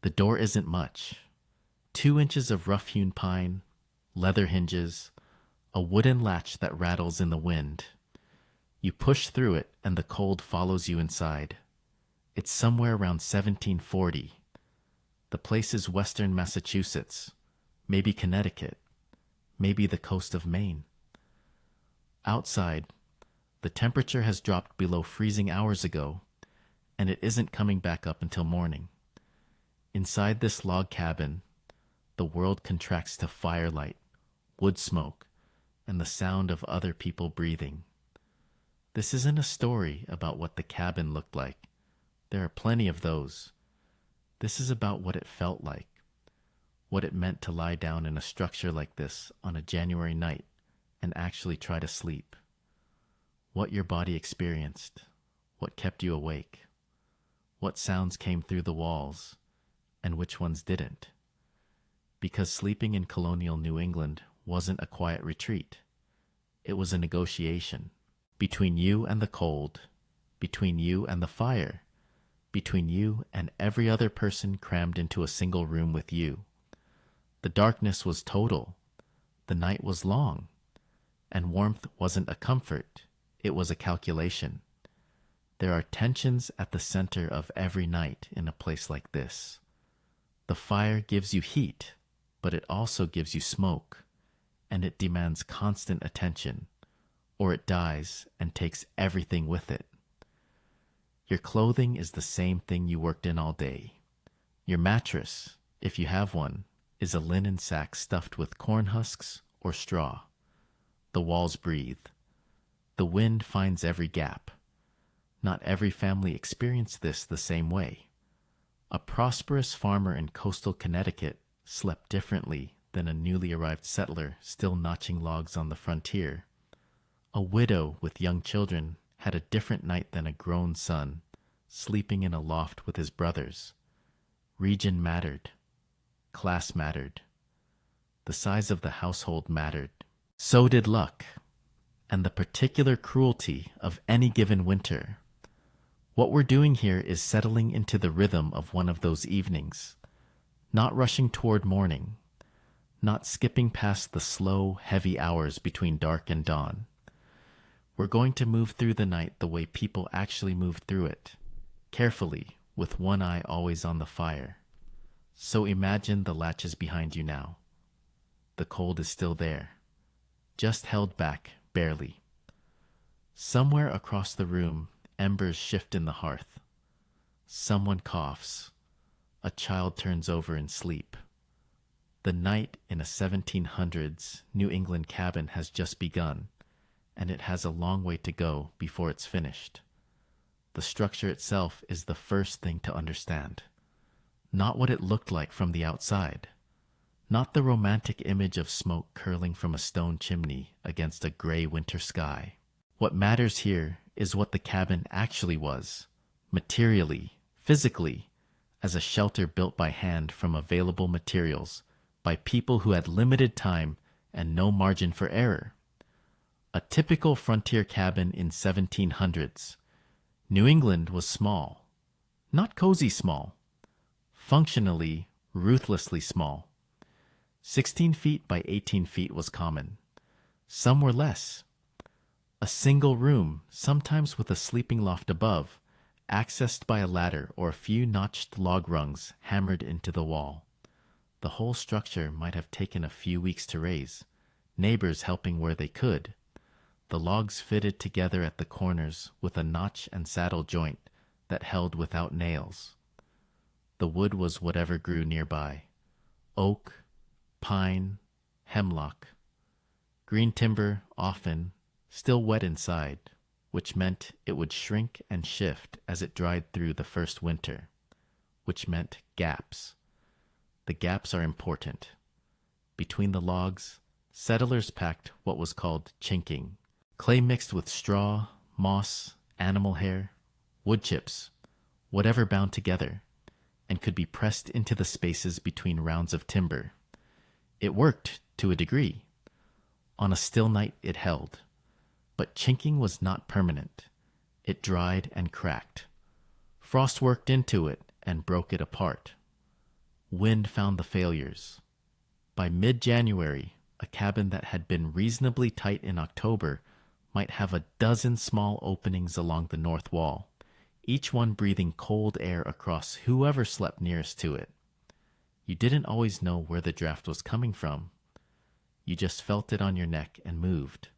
The door isn't much. 2 inches of rough-hewn pine, leather hinges, a wooden latch that rattles in the wind. You push through it and the cold follows you inside. It's somewhere around 1740. The place is western Massachusetts, maybe Connecticut, maybe the coast of Maine. Outside, the temperature has dropped below freezing hours ago, and it isn't coming back up until morning. Inside this log cabin, the world contracts to firelight, wood smoke, and the sound of other people breathing. This isn't a story about what the cabin looked like. There are plenty of those. This is about what it felt like, what it meant to lie down in a structure like this on a January night and actually try to sleep. What your body experienced, what kept you awake, what sounds came through the walls, and which ones didn't. Because sleeping in colonial New England wasn't a quiet retreat. It was a negotiation between you and the cold, between you and the fire, between you and every other person crammed into a single room with you. The darkness was total. The night was long. And warmth wasn't a comfort. It was a calculation. There are tensions at the center of every night in a place like this. The fire gives you heat, but it also gives you smoke, and it demands constant attention, or it dies and takes everything with it. Your clothing is the same thing you worked in all day. Your mattress, if you have one, is a linen sack stuffed with corn husks or straw. The walls breathe. The wind finds every gap. Not every family experienced this the same way. A prosperous farmer in coastal Connecticut slept differently than a newly arrived settler still notching logs on the frontier. A widow with young children had a different night than a grown son, sleeping in a loft with his brothers. Region mattered. Class mattered. The size of the household mattered. So did luck, and the particular cruelty of any given winter. What we're doing here is settling into the rhythm of one of those evenings, not rushing toward morning, not skipping past the slow, heavy hours between dark and dawn. We're going to move through the night the way people actually move through it, carefully, with one eye always on the fire. So imagine the latches behind you now. The cold is still there, just held back, barely. Somewhere across the room, embers shift in the hearth. Someone coughs. A child turns over in sleep. The night in a 1700s New England cabin has just begun, and it has a long way to go before it's finished. The structure itself is the first thing to understand. Not what it looked like from the outside. Not the romantic image of smoke curling from a stone chimney against a gray winter sky. What matters here is what the cabin actually was, materially, physically, as a shelter built by hand from available materials, by people who had limited time and no margin for error. A typical frontier cabin in 1700s. New England was small. Not cozy small. Functionally, ruthlessly small. 16 feet by 18 feet was common. Some were less. A single room, sometimes with a sleeping loft above, accessed by a ladder or a few notched log rungs hammered into the wall. The whole structure might have taken a few weeks to raise, neighbors helping where they could. The logs fitted together at the corners with a notch and saddle joint that held without nails. The wood was whatever grew nearby. Oak, pine, hemlock. Green timber, often, still wet inside, which meant it would shrink and shift as it dried through the first winter, which meant gaps. The gaps are important. Between the logs, settlers packed what was called chinking, clay mixed with straw, moss, animal hair, wood chips, whatever bound together, and could be pressed into the spaces between rounds of timber. It worked to a degree. On a still night it held. But chinking was not permanent. It dried and cracked. Frost worked into it and broke it apart. Wind found the failures. By mid-January, a cabin that had been reasonably tight in October might have a dozen small openings along the north wall, each one breathing cold air across whoever slept nearest to it. You didn't always know where the draft was coming from. You just felt it on your neck and moved.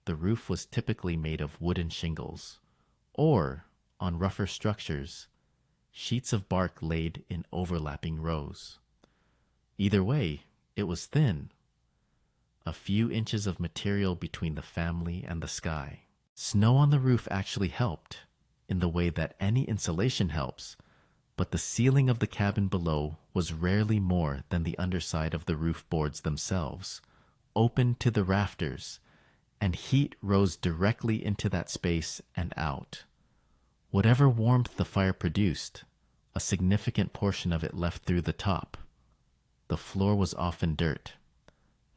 The roof was typically made of wooden shingles, or, on rougher structures, sheets of bark laid in overlapping rows. Either way, it was thin. A few inches of material between the family and the sky. Snow on the roof actually helped, in the way that any insulation helps, but the ceiling of the cabin below was rarely more than the underside of the roof boards themselves, open to the rafters, and heat rose directly into that space and out. Whatever warmth the fire produced, a significant portion of it left through the top. The floor was often dirt.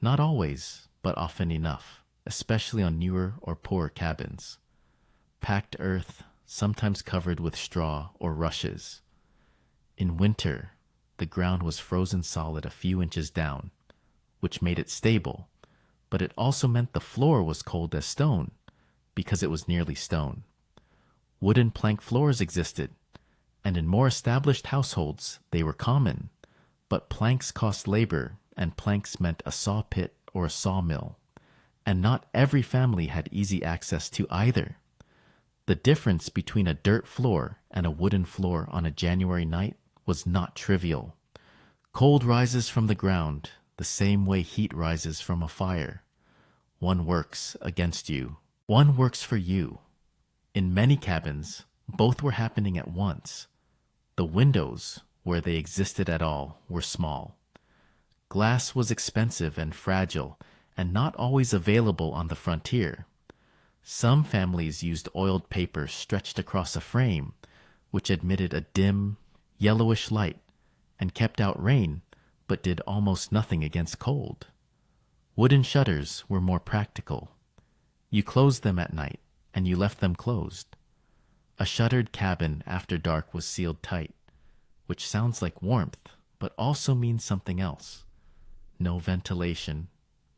Not always, but often enough, especially on newer or poorer cabins. Packed earth, sometimes covered with straw or rushes. In winter, the ground was frozen solid a few inches down, which made it stable, but it also meant the floor was cold as stone, because it was nearly stone. Wooden plank floors existed, and in more established households they were common, but planks cost labor, and planks meant a saw pit or a sawmill, and not every family had easy access to either. The difference between a dirt floor and a wooden floor on a January night was not trivial. Cold rises from the ground the same way heat rises from a fire. One works against you. One works for you. In many cabins, both were happening at once. The windows, where they existed at all, were small. Glass was expensive and fragile, and not always available on the frontier. Some families used oiled paper stretched across a frame, which admitted a dim, yellowish light and kept out rain, but did almost nothing against cold. Wooden shutters were more practical. You closed them at night, and you left them closed. A shuttered cabin after dark was sealed tight, which sounds like warmth, but also means something else. No ventilation,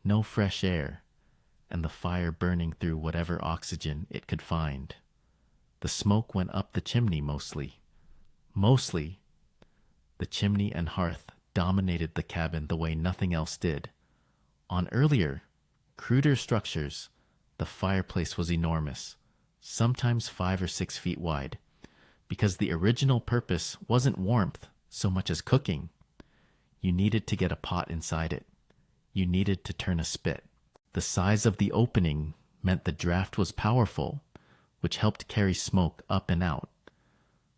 no fresh air, and the fire burning through whatever oxygen it could find. The smoke went up the chimney mostly. Mostly, the chimney and hearth dominated the cabin the way nothing else did. On earlier, cruder structures, the fireplace was enormous, sometimes 5 or 6 feet wide, because the original purpose wasn't warmth so much as cooking. You needed to get a pot inside it. You needed to turn a spit. The size of the opening meant the draft was powerful, which helped carry smoke up and out.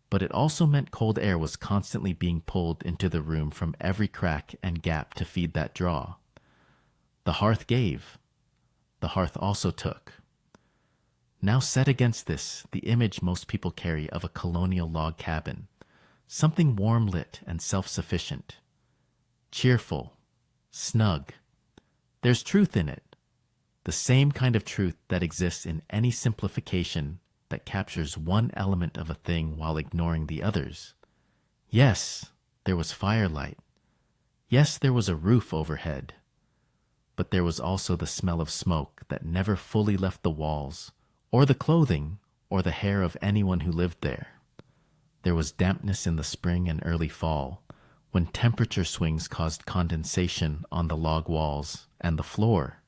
But it also meant cold air was constantly being pulled into the room from every crack and gap to feed that draw. The hearth gave. The hearth also took. Now set against this the image most people carry of a colonial log cabin, something warm-lit and self-sufficient. Cheerful, snug. There's truth in it, the same kind of truth that exists in any simplification that captures one element of a thing while ignoring the others. Yes, there was firelight. Yes, there was a roof overhead. But there was also the smell of smoke that never fully left the walls, or the clothing, or the hair of anyone who lived there. There was dampness in the spring and early fall, when temperature swings caused condensation on the log walls and the floor,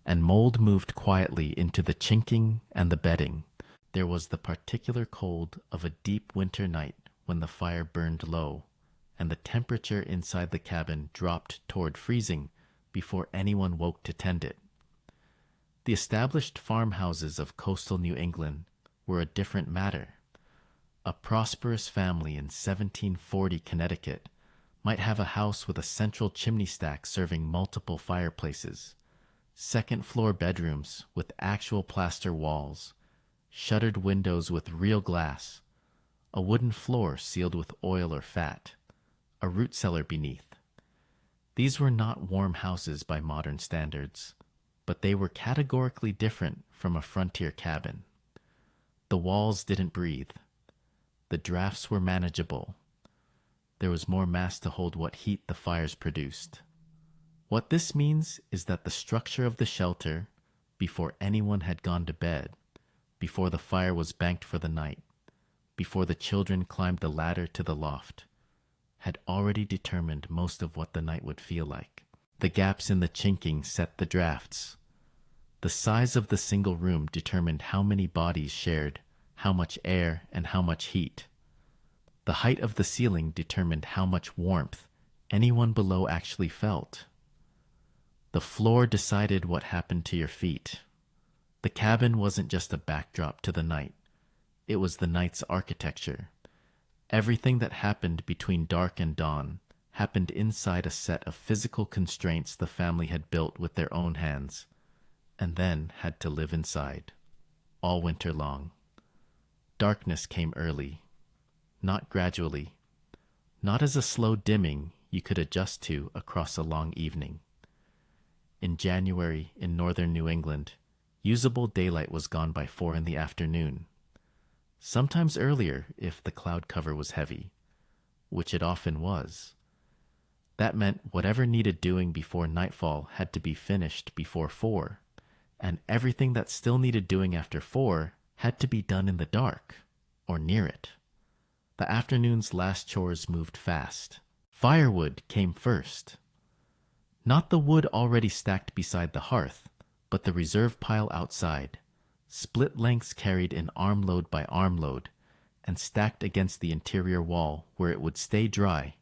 and mold moved quietly into the chinking and the bedding. There was the particular cold of a deep winter night when the fire burned low, and the temperature inside the cabin dropped toward freezing before anyone woke to tend it. The established farmhouses of coastal New England were a different matter. A prosperous family in 1740 Connecticut might have a house with a central chimney stack serving multiple fireplaces, second-floor bedrooms with actual plaster walls, shuttered windows with real glass, a wooden floor sealed with oil or fat, a root cellar beneath. These were not warm houses by modern standards, but they were categorically different from a frontier cabin. The walls didn't breathe. The drafts were manageable. there was more mass to hold what heat the fires produced. What this means is that the structure of the shelter, before anyone had gone to bed, before the fire was banked for the night, before the children climbed the ladder to the loft, had already determined most of what the night would feel like. The gaps in the chinking set the drafts. The size of the single room determined how many bodies shared, how much air and how much heat. The height of the ceiling determined how much warmth anyone below actually felt. The floor decided what happened to your feet. The cabin wasn't just a backdrop to the night. It was the night's architecture. Everything that happened between dark and dawn happened inside a set of physical constraints the family had built with their own hands, and then had to live inside, all winter long. Darkness came early, not gradually, not as a slow dimming you could adjust to across a long evening. In January in northern New England, usable daylight was gone by 4 in the afternoon. Sometimes earlier if the cloud cover was heavy, which it often was. That meant whatever needed doing before nightfall had to be finished before 4, and everything that still needed doing after 4 had to be done in the dark, or near it. The afternoon's last chores moved fast. Firewood came first. Not the wood already stacked beside the hearth, but the reserve pile outside, split lengths carried in armload by armload, and stacked against the interior wall where it would stay dry,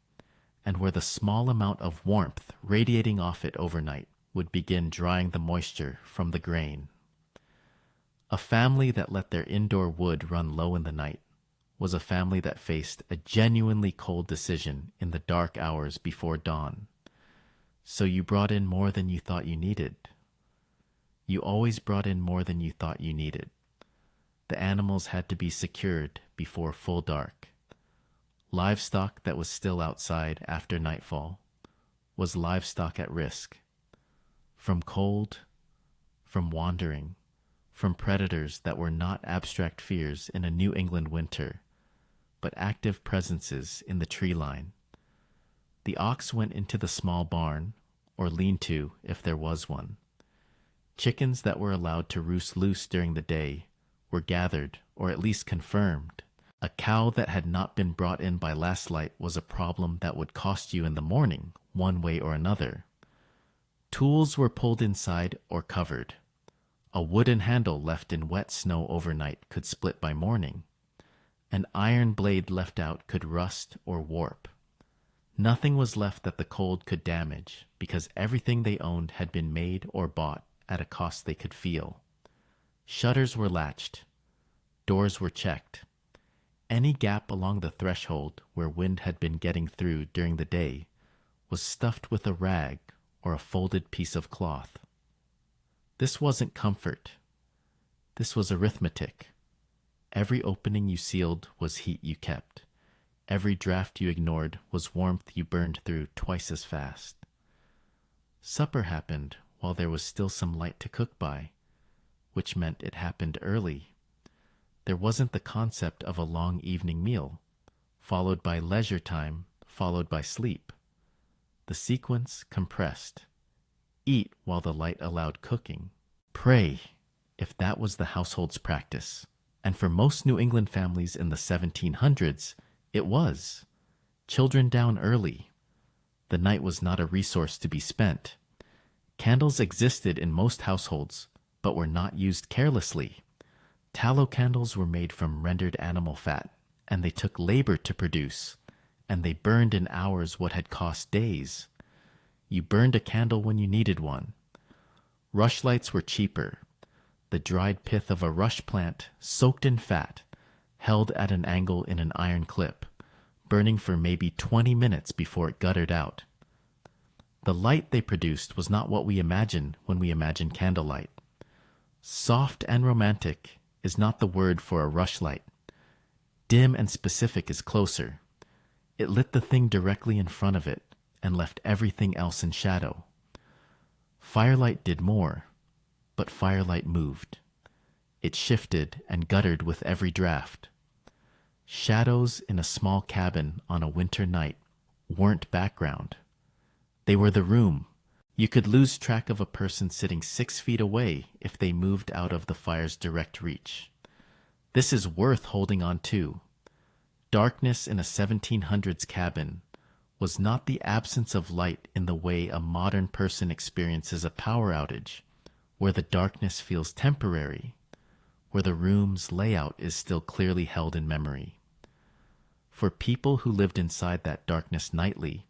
and where the small amount of warmth radiating off it overnight would begin drying the moisture from the grain. A family that let their indoor wood run low in the night was a family that faced a genuinely cold decision in the dark hours before dawn. So you brought in more than you thought you needed. You always brought in more than you thought you needed. The animals had to be secured before full dark. Livestock that was still outside after nightfall was livestock at risk. From cold, from wandering, from predators that were not abstract fears in a New England winter, but active presences in the tree line. The ox went into the small barn, or lean-to if there was one. Chickens that were allowed to roost loose during the day were gathered, or at least confirmed. A cow that had not been brought in by last light was a problem that would cost you in the morning, one way or another. Tools were pulled inside or covered. A wooden handle left in wet snow overnight could split by morning. An iron blade left out could rust or warp. Nothing was left that the cold could damage, because everything they owned had been made or bought at a cost they could feel. Shutters were latched. Doors were checked. Any gap along the threshold where wind had been getting through during the day was stuffed with a rag or a folded piece of cloth. This wasn't comfort. This was arithmetic. Every opening you sealed was heat you kept. Every draft you ignored was warmth you burned through twice as fast. Supper happened while there was still some light to cook by, which meant it happened early. There wasn't the concept of a long evening meal, followed by leisure time, followed by sleep. The sequence compressed. Eat while the light allowed cooking. Pray, if that was the household's practice. And for most New England families in the 1700s, it was. Children down early. The night was not a resource to be spent. Candles existed in most households, but were not used carelessly. Tallow candles were made from rendered animal fat, and they took labor to produce, and they burned in hours what had cost days. You burned a candle when you needed one. Rushlights were cheaper. The dried pith of a rush plant, soaked in fat, held at an angle in an iron clip, burning for maybe 20 minutes before it guttered out. The light they produced was not what we imagine when we imagine candlelight. Soft and romantic is not the word for a rushlight. Dim and specific is closer. It lit the thing directly in front of it and left everything else in shadow. Firelight did more, but firelight moved. It shifted and guttered with every draft. Shadows in a small cabin on a winter night weren't background. They were the room. You could lose track of a person sitting 6 feet away if they moved out of the fire's direct reach. This is worth holding on to. Darkness in a 1700s cabin was not the absence of light in the way a modern person experiences a power outage, where the darkness feels temporary, where the room's layout is still clearly held in memory. For people who lived inside that darkness nightly,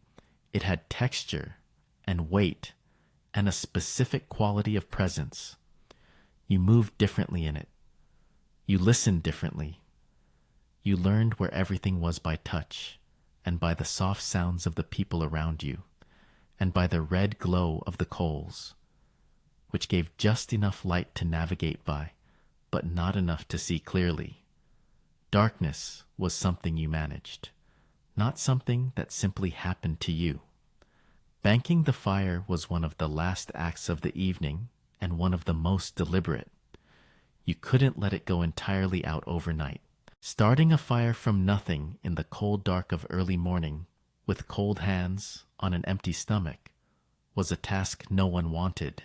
it had texture and weight and a specific quality of presence. You moved differently in it. You listened differently. You learned where everything was by touch, and by the soft sounds of the people around you, and by the red glow of the coals, which gave just enough light to navigate by, but not enough to see clearly. Darkness was something you managed, not something that simply happened to you. Banking the fire was one of the last acts of the evening, and one of the most deliberate. You couldn't let it go entirely out overnight. Starting a fire from nothing in the cold dark of early morning, with cold hands on an empty stomach, was a task no one wanted.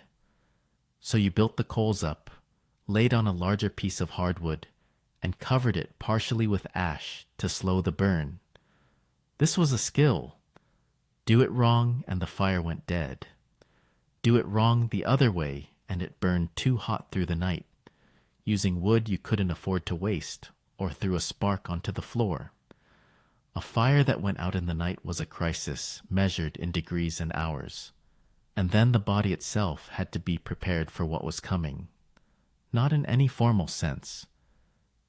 So you built the coals up, laid on a larger piece of hardwood, and covered it partially with ash to slow the burn. This was a skill. Do it wrong and the fire went dead. Do it wrong the other way and it burned too hot through the night, using wood you couldn't afford to waste, or threw a spark onto the floor. A fire that went out in the night was a crisis measured in degrees and hours, and then the body itself had to be prepared for what was coming. Not in any formal sense,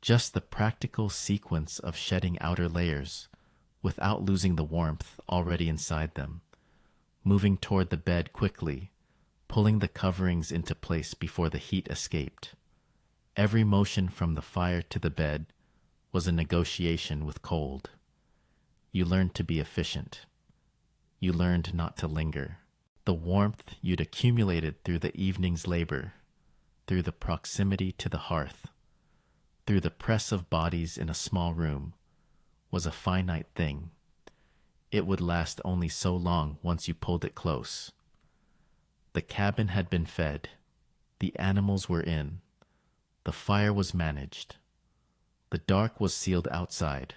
just the practical sequence of shedding outer layers without losing the warmth already inside them, moving toward the bed quickly, pulling the coverings into place before the heat escaped. Every motion from the fire to the bed was a negotiation with cold. You learned to be efficient. You learned not to linger. The warmth you'd accumulated through the evening's labor, through the proximity to the hearth, through the press of bodies in a small room, was a finite thing. It would last only so long once you pulled it close. The cabin had been fed. The animals were in. The fire was managed. The dark was sealed outside,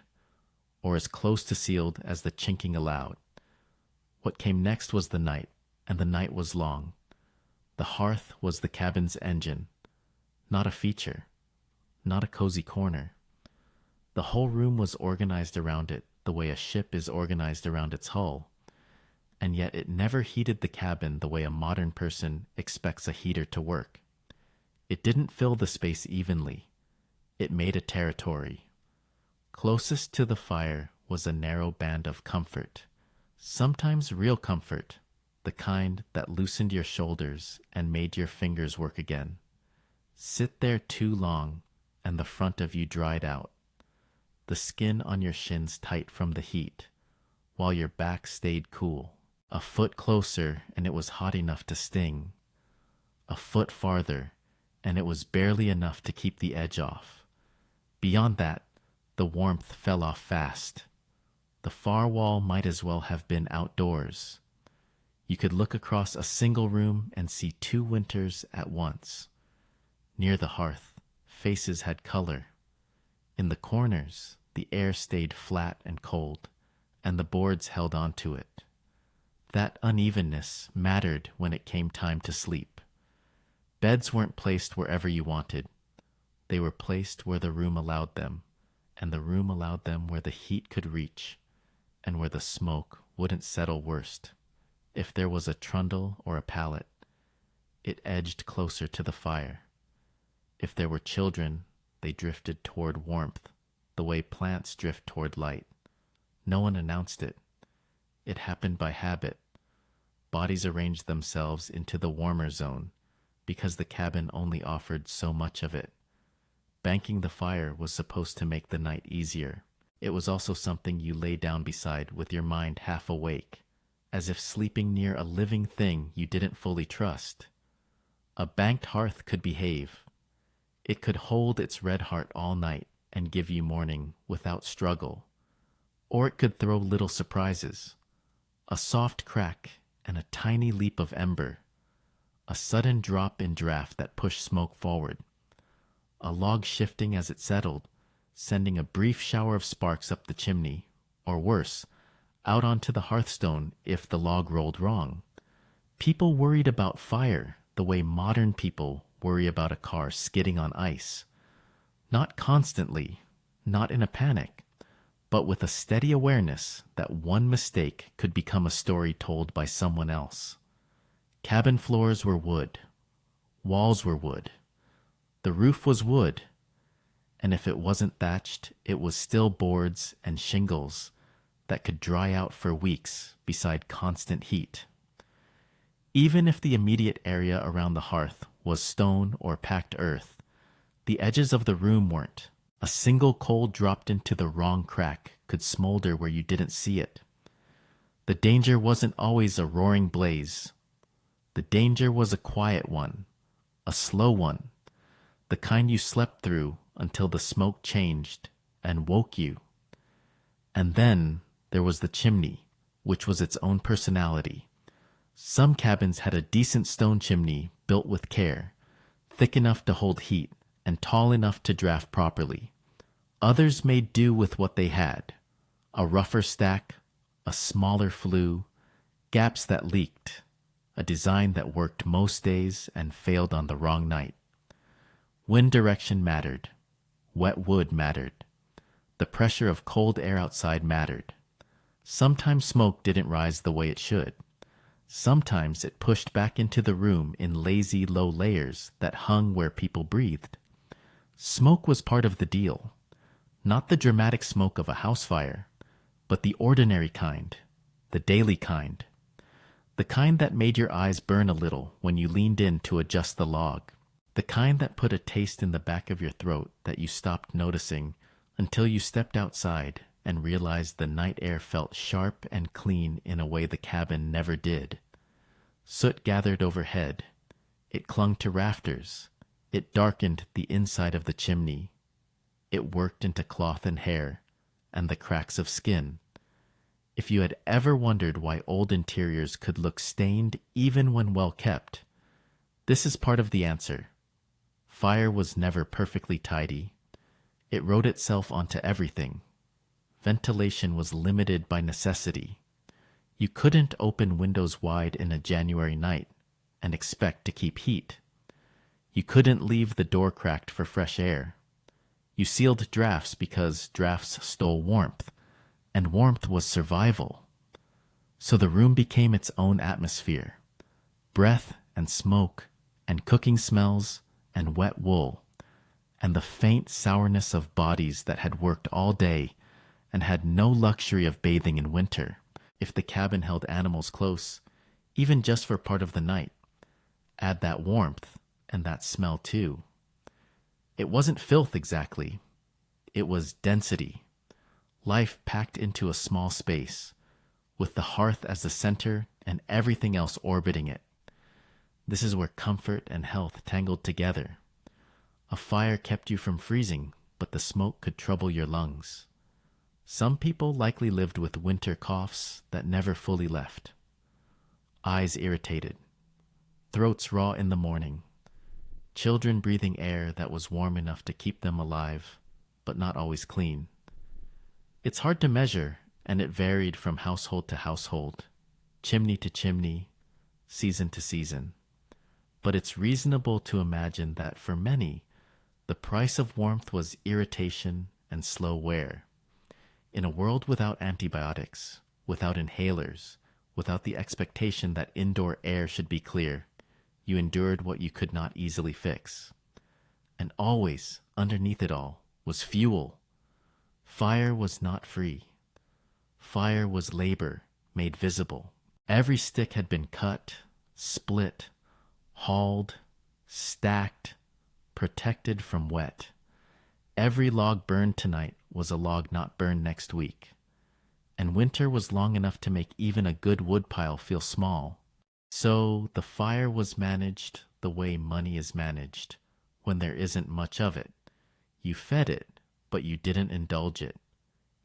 or as close to sealed as the chinking allowed. What came next was the night, and the night was long. The hearth was the cabin's engine, not a feature, not a cozy corner. The whole room was organized around it the way a ship is organized around its hull, and yet it never heated the cabin the way a modern person expects a heater to work. It didn't fill the space evenly. It made a territory. Closest to the fire was a narrow band of comfort, sometimes real comfort, the kind that loosened your shoulders and made your fingers work again. Sit there too long, and the front of you dried out, the skin on your shins tight from the heat, while your back stayed cool. A foot closer, and it was hot enough to sting. A foot farther, and it was barely enough to keep the edge off. Beyond that, the warmth fell off fast. The far wall might as well have been outdoors. You could look across a single room and see 2 winters at once. Near the hearth, faces had color. In the corners, the air stayed flat and cold, and the boards held on to it. That unevenness mattered when it came time to sleep. Beds weren't placed wherever you wanted. They were placed where the room allowed them, and the room allowed them where the heat could reach, and where the smoke wouldn't settle worst. If there was a trundle or a pallet, it edged closer to the fire. If there were children, they drifted toward warmth, the way plants drift toward light. No one announced it. It happened by habit. Bodies arranged themselves into the warmer zone, because the cabin only offered so much of it. Banking the fire was supposed to make the night easier. It was also something you lay down beside with your mind half awake, as if sleeping near a living thing you didn't fully trust. A banked hearth could behave. It could hold its red heart all night and give you morning without struggle. Or it could throw little surprises, A soft crack and a tiny leap of ember. A sudden drop in draft that pushed smoke forward. A log shifting as it settled, sending a brief shower of sparks up the chimney, or worse, out onto the hearthstone if the log rolled wrong. People worried about fire the way modern people worry about a car skidding on ice. Not constantly, not in a panic, but with a steady awareness that one mistake could become a story told by someone else. Cabin floors were wood. Walls were wood. The roof was wood. And if it wasn't thatched, it was still boards and shingles that could dry out for weeks beside constant heat. Even if the immediate area around the hearth was stone or packed earth, the edges of the room weren't. A single coal dropped into the wrong crack could smolder where you didn't see it. The danger wasn't always a roaring blaze. The danger was a quiet one, a slow one, the kind you slept through until the smoke changed and woke you. And then there was the chimney, which was its own personality. Some cabins had a decent stone chimney built with care, thick enough to hold heat and tall enough to draft properly. Others made do with what they had: a rougher stack, a smaller flue, gaps that leaked, a design that worked most days and failed on the wrong night. Wind direction mattered. Wet wood mattered. The pressure of cold air outside mattered. Sometimes smoke didn't rise the way it should. Sometimes it pushed back into the room in lazy, low layers that hung where people breathed. Smoke was part of the deal. Not the dramatic smoke of a house fire, but the ordinary kind, the daily kind. The kind that made your eyes burn a little when you leaned in to adjust the log. The kind that put a taste in the back of your throat that you stopped noticing until you stepped outside and realized the night air felt sharp and clean in a way the cabin never did. Soot gathered overhead. It clung to rafters. It darkened the inside of the chimney. It worked into cloth and hair and the cracks of skin. If you had ever wondered why old interiors could look stained even when well kept, this is part of the answer. Fire was never perfectly tidy. It wrote itself onto everything. Ventilation was limited by necessity. You couldn't open windows wide in a January night and expect to keep heat. You couldn't leave the door cracked for fresh air. You sealed drafts because drafts stole warmth, and warmth was survival. So the room became its own atmosphere. Breath and smoke and cooking smells and wet wool, and the faint sourness of bodies that had worked all day and had no luxury of bathing in winter, if the cabin held animals close, even just for part of the night. Add that warmth and that smell too. It wasn't filth exactly. It was density. Life packed into a small space, with the hearth as the center and everything else orbiting it. This is where comfort and health tangled together. A fire kept you from freezing, but the smoke could trouble your lungs. Some people likely lived with winter coughs that never fully left. Eyes irritated. Throats raw in the morning. Children breathing air that was warm enough to keep them alive, but not always clean. It's hard to measure, and it varied from household to household, chimney to chimney, season to season. But it's reasonable to imagine that for many, the price of warmth was irritation and slow wear. In a world without antibiotics, without inhalers, without the expectation that indoor air should be clear, you endured what you could not easily fix. And always, underneath it all, was fuel. Fire was not free. Fire was labor made visible. Every stick had been cut, split, hauled, stacked, protected from wet. Every log burned tonight was a log not burned next week. And winter was long enough to make even a good woodpile feel small. So the fire was managed the way money is managed, when there isn't much of it. You fed it, but you didn't indulge it.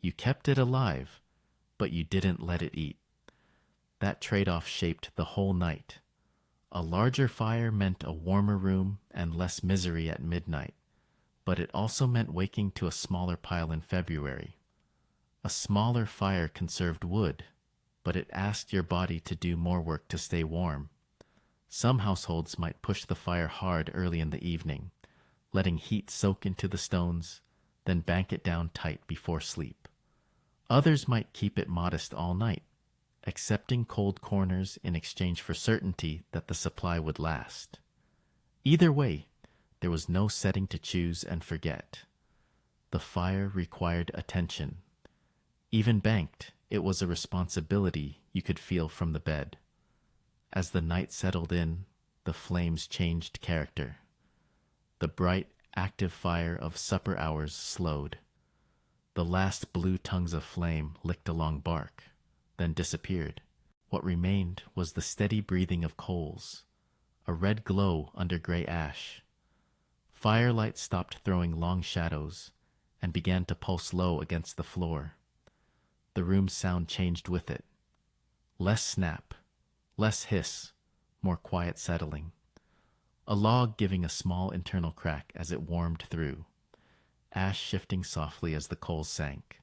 You kept it alive, but you didn't let it eat. That trade-off shaped the whole night. A larger fire meant a warmer room and less misery at midnight, but it also meant waking to a smaller pile in February. A smaller fire conserved wood, but it asked your body to do more work to stay warm. Some households might push the fire hard early in the evening, letting heat soak into the stones, then bank it down tight before sleep. Others might keep it modest all night, accepting cold corners in exchange for certainty that the supply would last. Either way, there was no setting to choose and forget. The fire required attention. Even banked, it was a responsibility you could feel from the bed. As the night settled in, the flames changed character. The bright, active fire of supper hours slowed. The last blue tongues of flame licked along bark, then disappeared. What remained was the steady breathing of coals, a red glow under gray ash. Firelight stopped throwing long shadows and began to pulse low against the floor. The room's sound changed with it. Less snap, less hiss, more quiet settling. A log giving a small internal crack as it warmed through, ash shifting softly as the coals sank.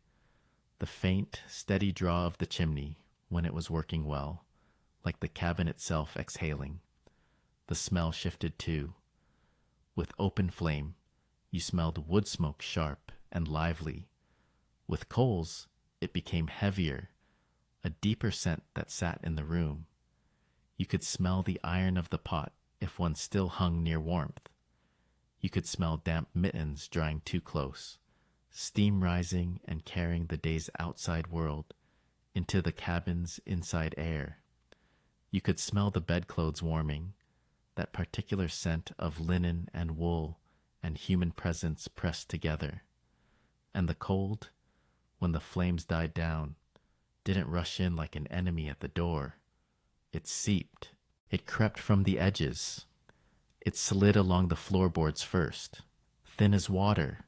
The faint, steady draw of the chimney when it was working well, like the cabin itself exhaling. The smell shifted too. With open flame, you smelled wood smoke sharp and lively. With coals, it became heavier, a deeper scent that sat in the room. You could smell the iron of the pot if one still hung near warmth. You could smell damp mittens drying too close, steam rising and carrying the day's outside world into the cabin's inside air. You could smell the bedclothes warming, that particular scent of linen and wool and human presence pressed together. And the cold, when the flames died down, didn't rush in like an enemy at the door. It seeped. It crept from the edges. It slid along the floorboards first, thin as water,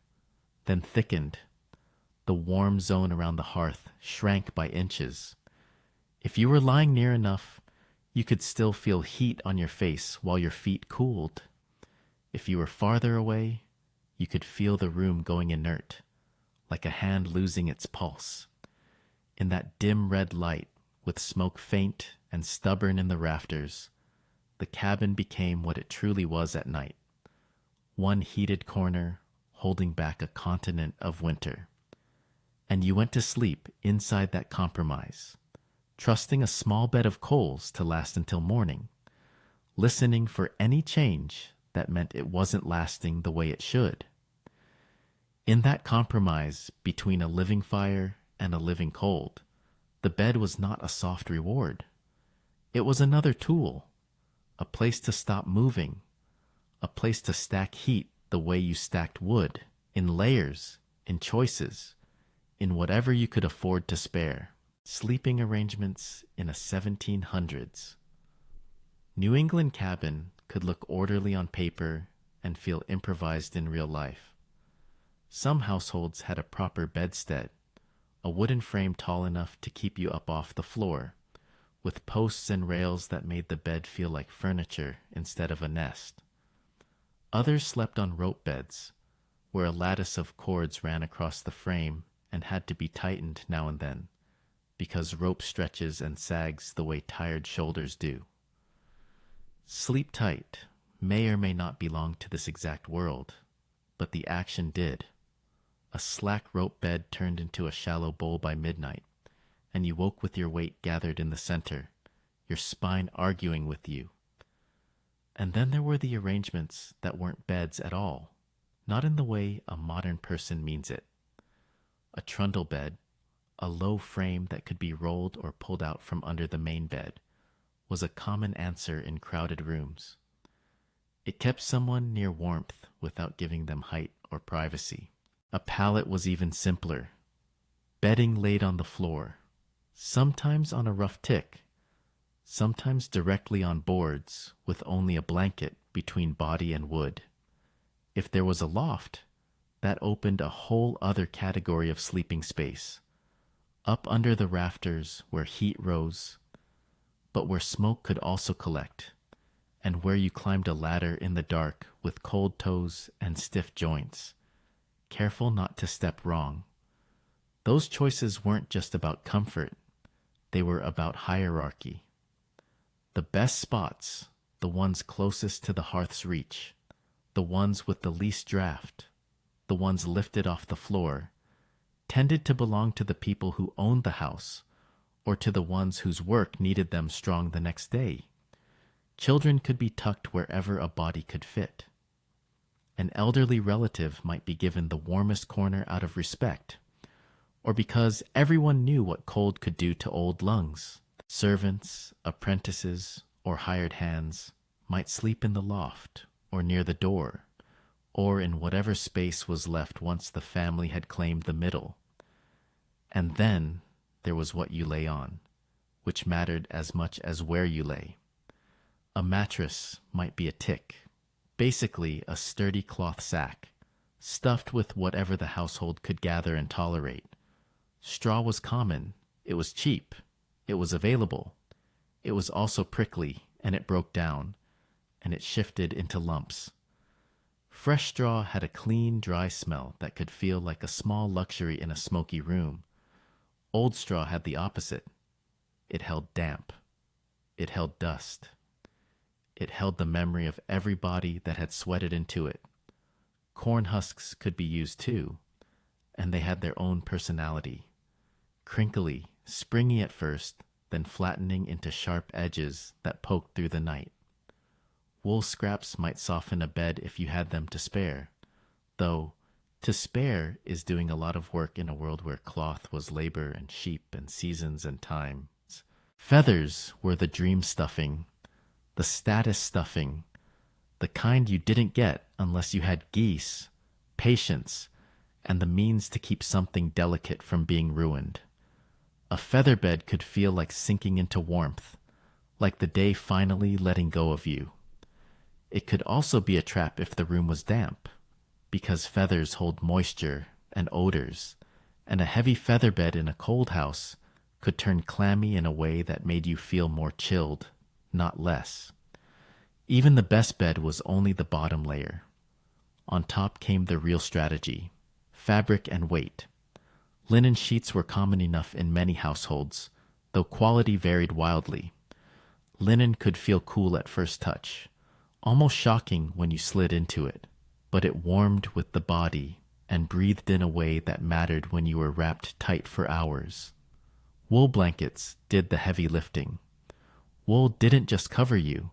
then thickened. The warm zone around the hearth shrank by inches. If you were lying near enough, you could still feel heat on your face while your feet cooled. If you were farther away, you could feel the room going inert, like a hand losing its pulse. In that dim red light, with smoke faint and stubborn in the rafters, the cabin became what it truly was at night. One heated corner holding back a continent of winter. And you went to sleep inside that compromise, trusting a small bed of coals to last until morning, listening for any change that meant it wasn't lasting the way it should. In that compromise between a living fire and a living cold, the bed was not a soft reward. It was another tool, a place to stop moving, a place to stack heat the way you stacked wood, in layers, in choices, in whatever you could afford to spare. Sleeping arrangements in a 1700s. New England cabin could look orderly on paper and feel improvised in real life. Some households had a proper bedstead, a wooden frame tall enough to keep you up off the floor, with posts and rails that made the bed feel like furniture instead of a nest. Others slept on rope beds, where a lattice of cords ran across the frame and had to be tightened now and then, because rope stretches and sags the way tired shoulders do. Sleep tight may or may not belong to this exact world, but the action did. A slack rope bed turned into a shallow bowl by midnight, and you woke with your weight gathered in the center, your spine arguing with you. And then there were the arrangements that weren't beds at all, not in the way a modern person means it. A trundle bed, a low frame that could be rolled or pulled out from under the main bed, was a common answer in crowded rooms. It kept someone near warmth without giving them height or privacy. A pallet was even simpler. Bedding laid on the floor, sometimes on a rough tick, sometimes directly on boards with only a blanket between body and wood. If there was a loft, that opened a whole other category of sleeping space. Up under the rafters where heat rose, but where smoke could also collect, and where you climbed a ladder in the dark with cold toes and stiff joints, careful not to step wrong. Those choices weren't just about comfort, they were about hierarchy. The best spots, the ones closest to the hearth's reach, the ones with the least draft, the ones lifted off the floor, tended to belong to the people who owned the house, or to the ones whose work needed them strong the next day. Children could be tucked wherever a body could fit. An elderly relative might be given the warmest corner out of respect, or because everyone knew what cold could do to old lungs. Servants, apprentices, or hired hands might sleep in the loft, or near the door, or in whatever space was left once the family had claimed the middle. And then there was what you lay on, which mattered as much as where you lay. A mattress might be a tick, basically a sturdy cloth sack, stuffed with whatever the household could gather and tolerate. Straw was common, it was cheap, it was available. It was also prickly, and it broke down, and it shifted into lumps. Fresh straw had a clean, dry smell that could feel like a small luxury in a smoky room. Old straw had the opposite. It held damp. It held dust. It held the memory of every body that had sweated into it. Corn husks could be used too, and they had their own personality. Crinkly, springy at first, then flattening into sharp edges that poked through the night. Wool scraps might soften a bed if you had them to spare, though to spare is doing a lot of work in a world where cloth was labor and sheep and seasons and times. Feathers were the dream stuffing, the status stuffing, the kind you didn't get unless you had geese, patience, and the means to keep something delicate from being ruined. A feather bed could feel like sinking into warmth, like the day finally letting go of you. It could also be a trap if the room was damp, because feathers hold moisture and odors, and a heavy feather bed in a cold house could turn clammy in a way that made you feel more chilled, not less. Even the best bed was only the bottom layer. On top came the real strategy: fabric and weight. Linen sheets were common enough in many households, though quality varied wildly. Linen could feel cool at first touch, almost shocking when you slid into it, but it warmed with the body and breathed in a way that mattered when you were wrapped tight for hours. Wool blankets did the heavy lifting. Wool didn't just cover you,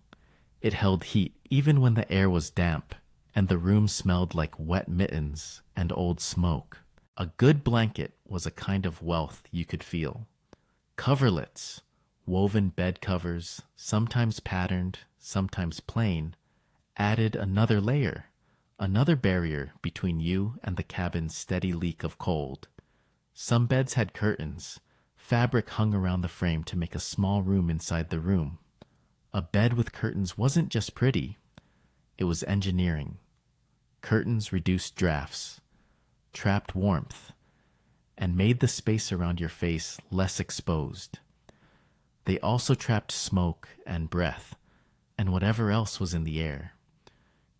it held heat even when the air was damp and the room smelled like wet mittens and old smoke. A good blanket was a kind of wealth you could feel. Coverlets, woven bed covers, sometimes patterned, sometimes plain, added another layer, another barrier between you and the cabin's steady leak of cold. Some beds had curtains. Fabric hung around the frame to make a small room inside the room. A bed with curtains wasn't just pretty, it was engineering. Curtains reduced drafts, trapped warmth, and made the space around your face less exposed. They also trapped smoke and breath, and whatever else was in the air.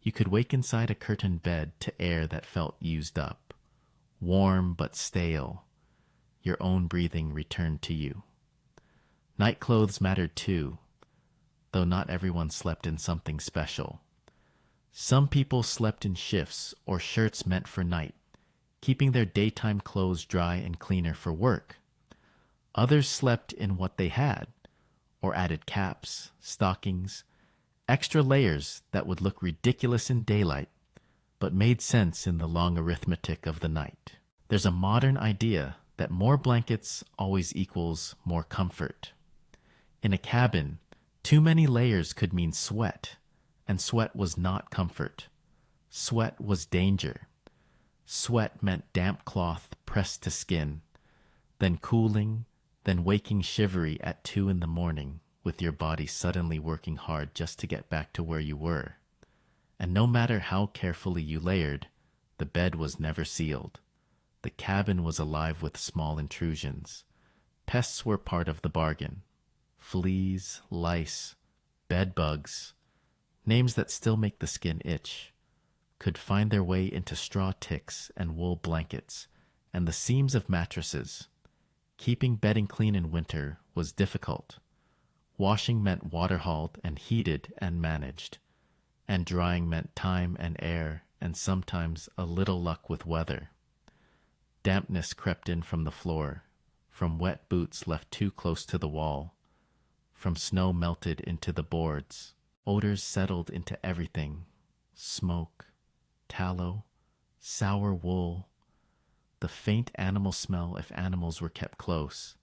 You could wake inside a curtained bed to air that felt used up, warm but stale. Your own breathing returned to you. Night clothes mattered too, though not everyone slept in something special. Some people slept in shifts or shirts meant for night, keeping their daytime clothes dry and cleaner for work. Others slept in what they had, or added caps, stockings, extra layers that would look ridiculous in daylight, but made sense in the long arithmetic of the night. There's a modern idea that more blankets always equals more comfort. In a cabin, too many layers could mean sweat, and sweat was not comfort. Sweat was danger. Sweat meant damp cloth pressed to skin, then cooling, then waking shivery at 2 a.m, with your body suddenly working hard just to get back to where you were. And no matter how carefully you layered, the bed was never sealed. The cabin was alive with small intrusions. Pests were part of the bargain. fleas, lice, bed bugs, names that still make the skin itch, could find their way into straw ticks and wool blankets and the seams of mattresses. Keeping bedding clean in winter was difficult. Washing meant water-hauled and heated and managed, and drying meant time and air and sometimes a little luck with weather. Dampness crept in from the floor, from wet boots left too close to the wall, from snow melted into the boards. Odors settled into everything: smoke, tallow, sour wool, the faint animal smell if animals were kept close,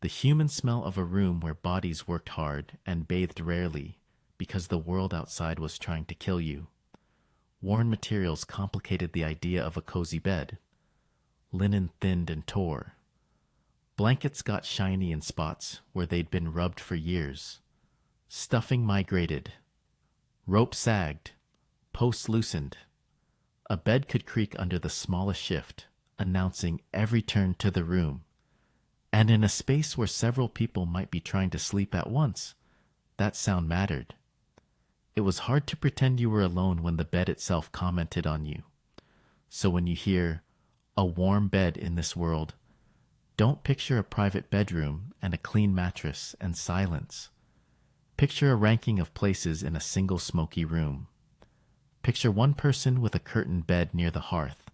the human smell of a room where bodies worked hard and bathed rarely because the world outside was trying to kill you. Worn materials complicated the idea of a cozy bed. Linen thinned and tore. Blankets got shiny in spots where they'd been rubbed for years. Stuffing migrated. Rope sagged. Posts loosened. A bed could creak under the smallest shift, announcing every turn to the room. And in a space where several people might be trying to sleep at once, that sound mattered. It was hard to pretend you were alone when the bed itself commented on you. So when you hear, "a warm bed in this world," don't picture a private bedroom and a clean mattress and silence. Picture a ranking of places in a single smoky room. Picture one person with a curtained bed near the hearth,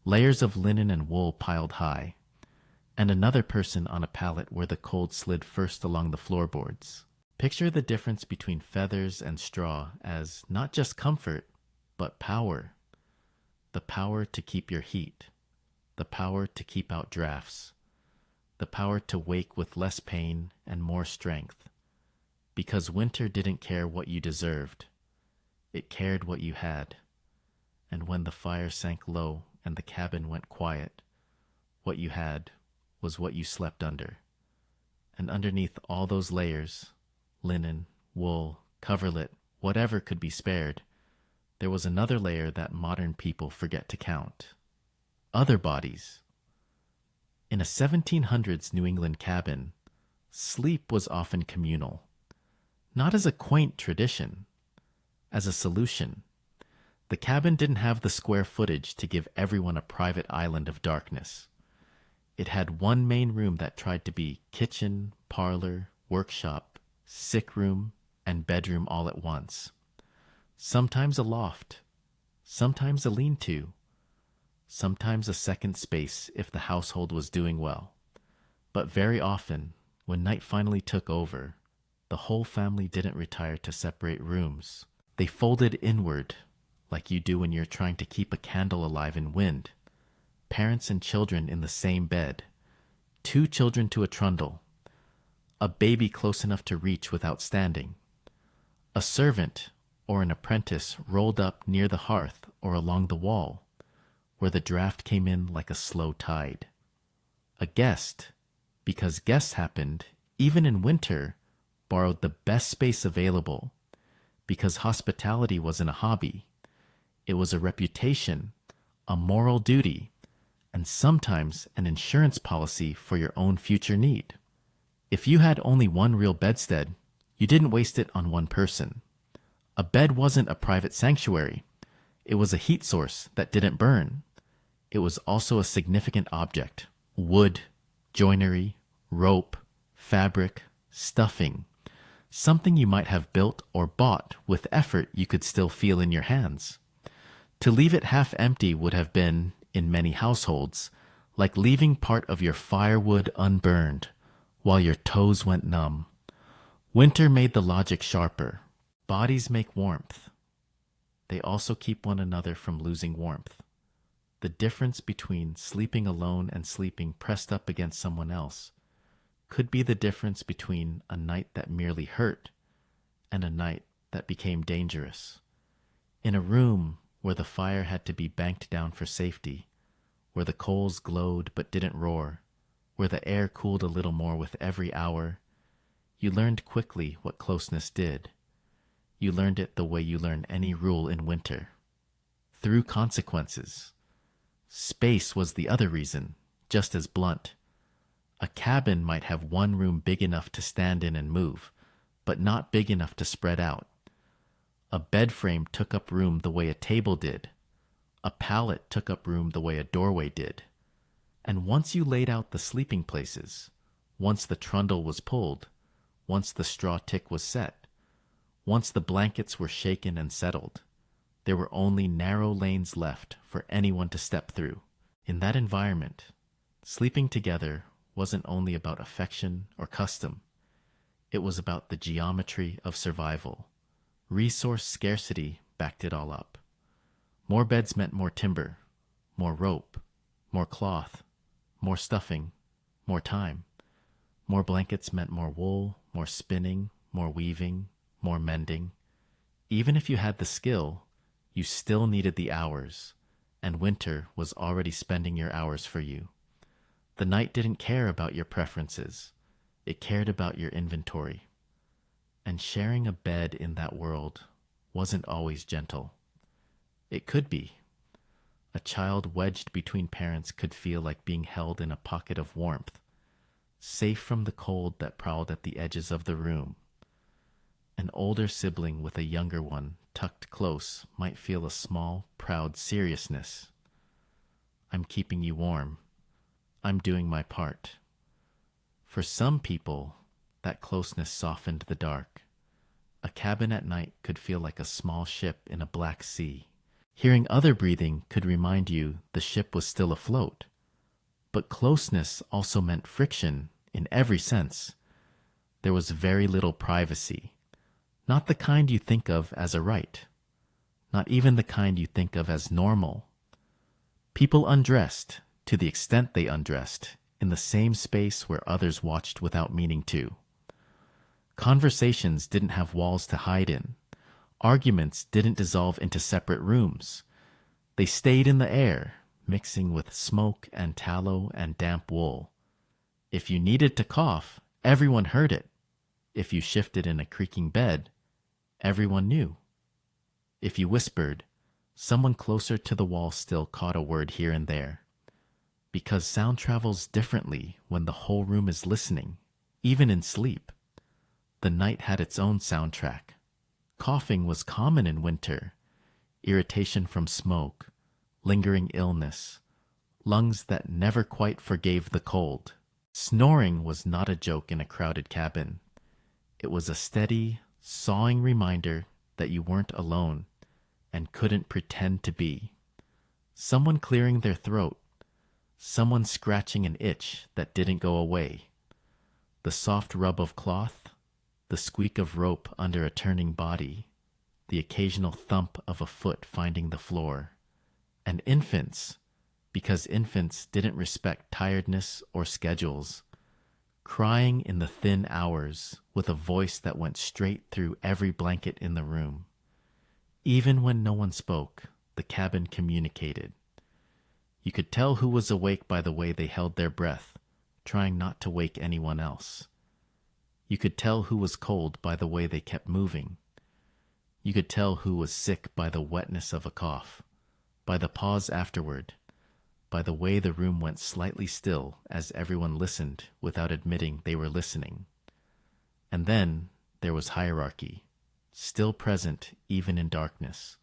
layers of linen and wool piled high, and another person on a pallet where the cold slid first along the floorboards. Picture the difference between feathers and straw as not just comfort, but power. The power to keep your heat. The power to keep out drafts. The power to wake with less pain and more strength. Because winter didn't care what you deserved. It cared what you had. And when the fire sank low and the cabin went quiet, what you had was what you slept under. And underneath all those layers, linen, wool, coverlet, whatever could be spared, there was another layer that modern people forget to count. Other bodies. In a 1700s New England cabin, sleep was often communal. Not as a quaint tradition, as a solution. The cabin didn't have the square footage to give everyone a private island of darkness. It had one main room that tried to be kitchen, parlor, workshop, sick room, and bedroom all at once. Sometimes a loft, sometimes a lean-to, sometimes a second space if the household was doing well. But very often, when night finally took over, the whole family didn't retire to separate rooms. They folded inward, like you do when you're trying to keep a candle alive in wind. Parents and children in the same bed. 2 children to a trundle. A baby close enough to reach without standing. A servant or an apprentice rolled up near the hearth or along the wall, where the draft came in like a slow tide. A guest, because guests happened, even in winter, borrowed the best space available, because hospitality wasn't a hobby. It was a reputation, a moral duty, and sometimes an insurance policy for your own future need. If you had only one real bedstead, you didn't waste it on one person. A bed wasn't a private sanctuary. It was a heat source that didn't burn. It was also a significant object: wood, joinery, rope, fabric, stuffing, something you might have built or bought with effort you could still feel in your hands. To leave it half empty would have been, in many households, like leaving part of your firewood unburned while your toes went numb. Winter made the logic sharper. Bodies make warmth. They also keep one another from losing warmth. The difference between sleeping alone and sleeping pressed up against someone else could be the difference between a night that merely hurt and a night that became dangerous. In a room where the fire had to be banked down for safety, where the coals glowed but didn't roar, where the air cooled a little more with every hour, you learned quickly what closeness did. You learned it the way you learn any rule in winter, through consequences. Space was the other reason, just as blunt. A cabin might have one room big enough to stand in and move, but not big enough to spread out. A bed frame took up room the way a table did. A pallet took up room the way a doorway did. And once you laid out the sleeping places, once the trundle was pulled, once the straw tick was set, once the blankets were shaken and settled, there were only narrow lanes left for anyone to step through. In that environment, sleeping together wasn't only about affection or custom. It was about the geometry of survival. Resource scarcity backed it all up. More beds meant more timber, more rope, more cloth, more stuffing, more time. More blankets meant more wool, more spinning, more weaving, more mending. Even if you had the skill, you still needed the hours, and winter was already spending your hours for you. The night didn't care about your preferences. It cared about your inventory. And sharing a bed in that world wasn't always gentle. It could be. A child wedged between parents could feel like being held in a pocket of warmth, safe from the cold that prowled at the edges of the room. An older sibling with a younger one tucked close might feel a small, proud seriousness. I'm keeping you warm. I'm doing my part. For some people, that closeness softened the dark. A cabin at night could feel like a small ship in a black sea. Hearing other breathing could remind you the ship was still afloat. But closeness also meant friction in every sense. There was very little privacy. Not the kind you think of as a right. Not even the kind you think of as normal. People undressed, to the extent they undressed, in the same space where others watched without meaning to. Conversations didn't have walls to hide in. Arguments didn't dissolve into separate rooms. They stayed in the air, mixing with smoke and tallow and damp wool. If you needed to cough, everyone heard it. If you shifted in a creaking bed, everyone knew. If you whispered, someone closer to the wall still caught a word here and there. Because sound travels differently when the whole room is listening, even in sleep. The night had its own soundtrack. Coughing was common in winter. Irritation from smoke, lingering illness, lungs that never quite forgave the cold. Snoring was not a joke in a crowded cabin. It was a steady, sawing reminder that you weren't alone and couldn't pretend to be. Someone clearing their throat, someone scratching an itch that didn't go away. The soft rub of cloth, the squeak of rope under a turning body, the occasional thump of a foot finding the floor. And infants, because infants didn't respect tiredness or schedules, crying in the thin hours with a voice that went straight through every blanket in the room. Even when no one spoke, the cabin communicated. You could tell who was awake by the way they held their breath, trying not to wake anyone else. You could tell who was cold by the way they kept moving. You could tell who was sick by the wetness of a cough, by the pause afterward, by the way the room went slightly still as everyone listened without admitting they were listening. And then there was hierarchy, still present even in darkness.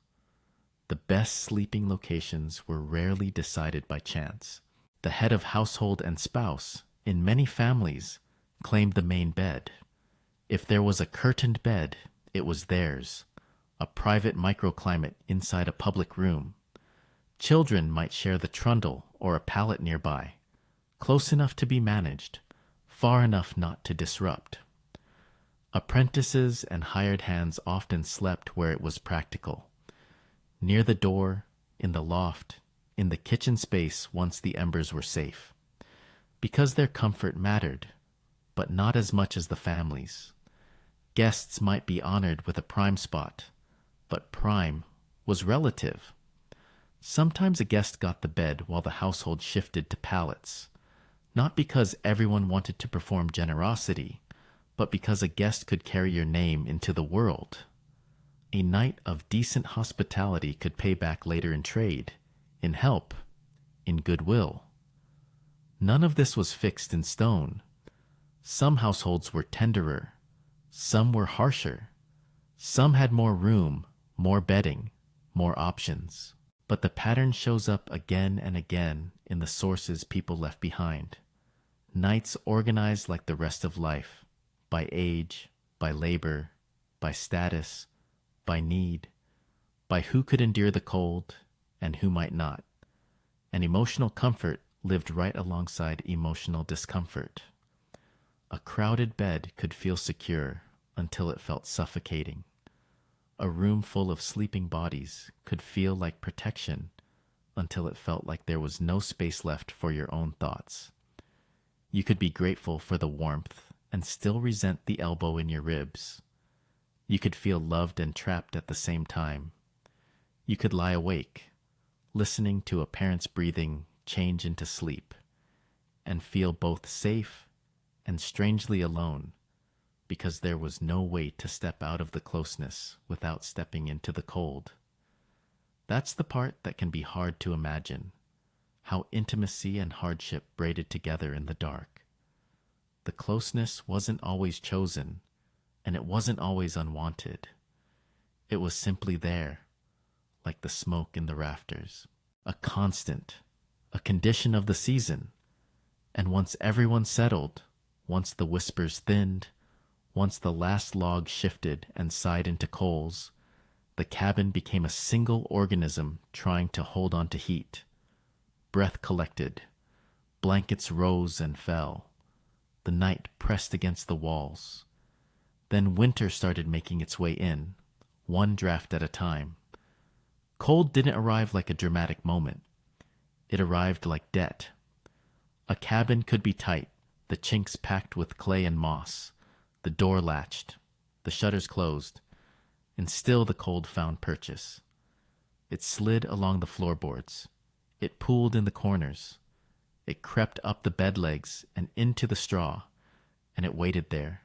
The best sleeping locations were rarely decided by chance. The head of household and spouse, in many families, claimed the main bed. If there was a curtained bed, it was theirs, a private microclimate inside a public room. Children might share the trundle or a pallet nearby, close enough to be managed, far enough not to disrupt. Apprentices and hired hands often slept where it was practical, near the door, in the loft, in the kitchen space once the embers were safe, because their comfort mattered, but not as much as the family's. Guests might be honored with a prime spot, but prime was relative. Sometimes a guest got the bed while the household shifted to pallets, not because everyone wanted to perform generosity, but because a guest could carry your name into the world. A night of decent hospitality could pay back later in trade, in help, in goodwill. None of this was fixed in stone. Some households were tenderer, some were harsher, some had more room, more bedding, more options. But the pattern shows up again and again in the sources people left behind. Nights organized like the rest of life, by age, by labor, by status, by need, by who could endure the cold and who might not. And emotional comfort lived right alongside emotional discomfort. A crowded bed could feel secure until it felt suffocating. A room full of sleeping bodies could feel like protection until it felt like there was no space left for your own thoughts. You could be grateful for the warmth and still resent the elbow in your ribs. You could feel loved and trapped at the same time. You could lie awake, listening to a parent's breathing change into sleep, and feel both safe and strangely alone, because there was no way to step out of the closeness without stepping into the cold. That's the part that can be hard to imagine, how intimacy and hardship braided together in the dark. The closeness wasn't always chosen, and it wasn't always unwanted. It was simply there, like the smoke in the rafters, a constant, a condition of the season. And once everyone settled, once the whispers thinned, once the last log shifted and sighed into coals, the cabin became a single organism trying to hold on to heat. Breath collected, blankets rose and fell, the night pressed against the walls. Then winter started making its way in, one draft at a time. Cold didn't arrive like a dramatic moment. It arrived like debt. A cabin could be tight, the chinks packed with clay and moss, the door latched, the shutters closed, and still the cold found purchase. It slid along the floorboards. It pooled in the corners. It crept up the bed legs and into the straw, and it waited there,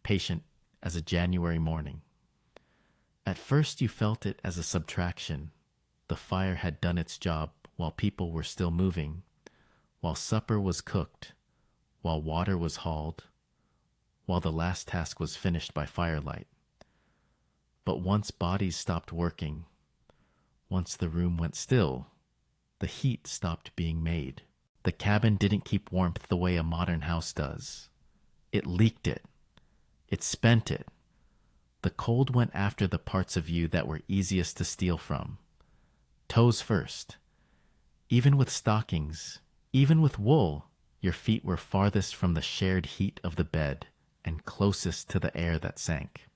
patient as a January morning. At first you felt it as a subtraction. The fire had done its job while people were still moving, while supper was cooked, while water was hauled, while the last task was finished by firelight. But once bodies stopped working, once the room went still, the heat stopped being made. The cabin didn't keep warmth the way a modern house does. It leaked it. It spent it. The cold went after the parts of you that were easiest to steal from. Toes first. Even with stockings, even with wool, your feet were farthest from the shared heat of the bed and closest to the air that sank.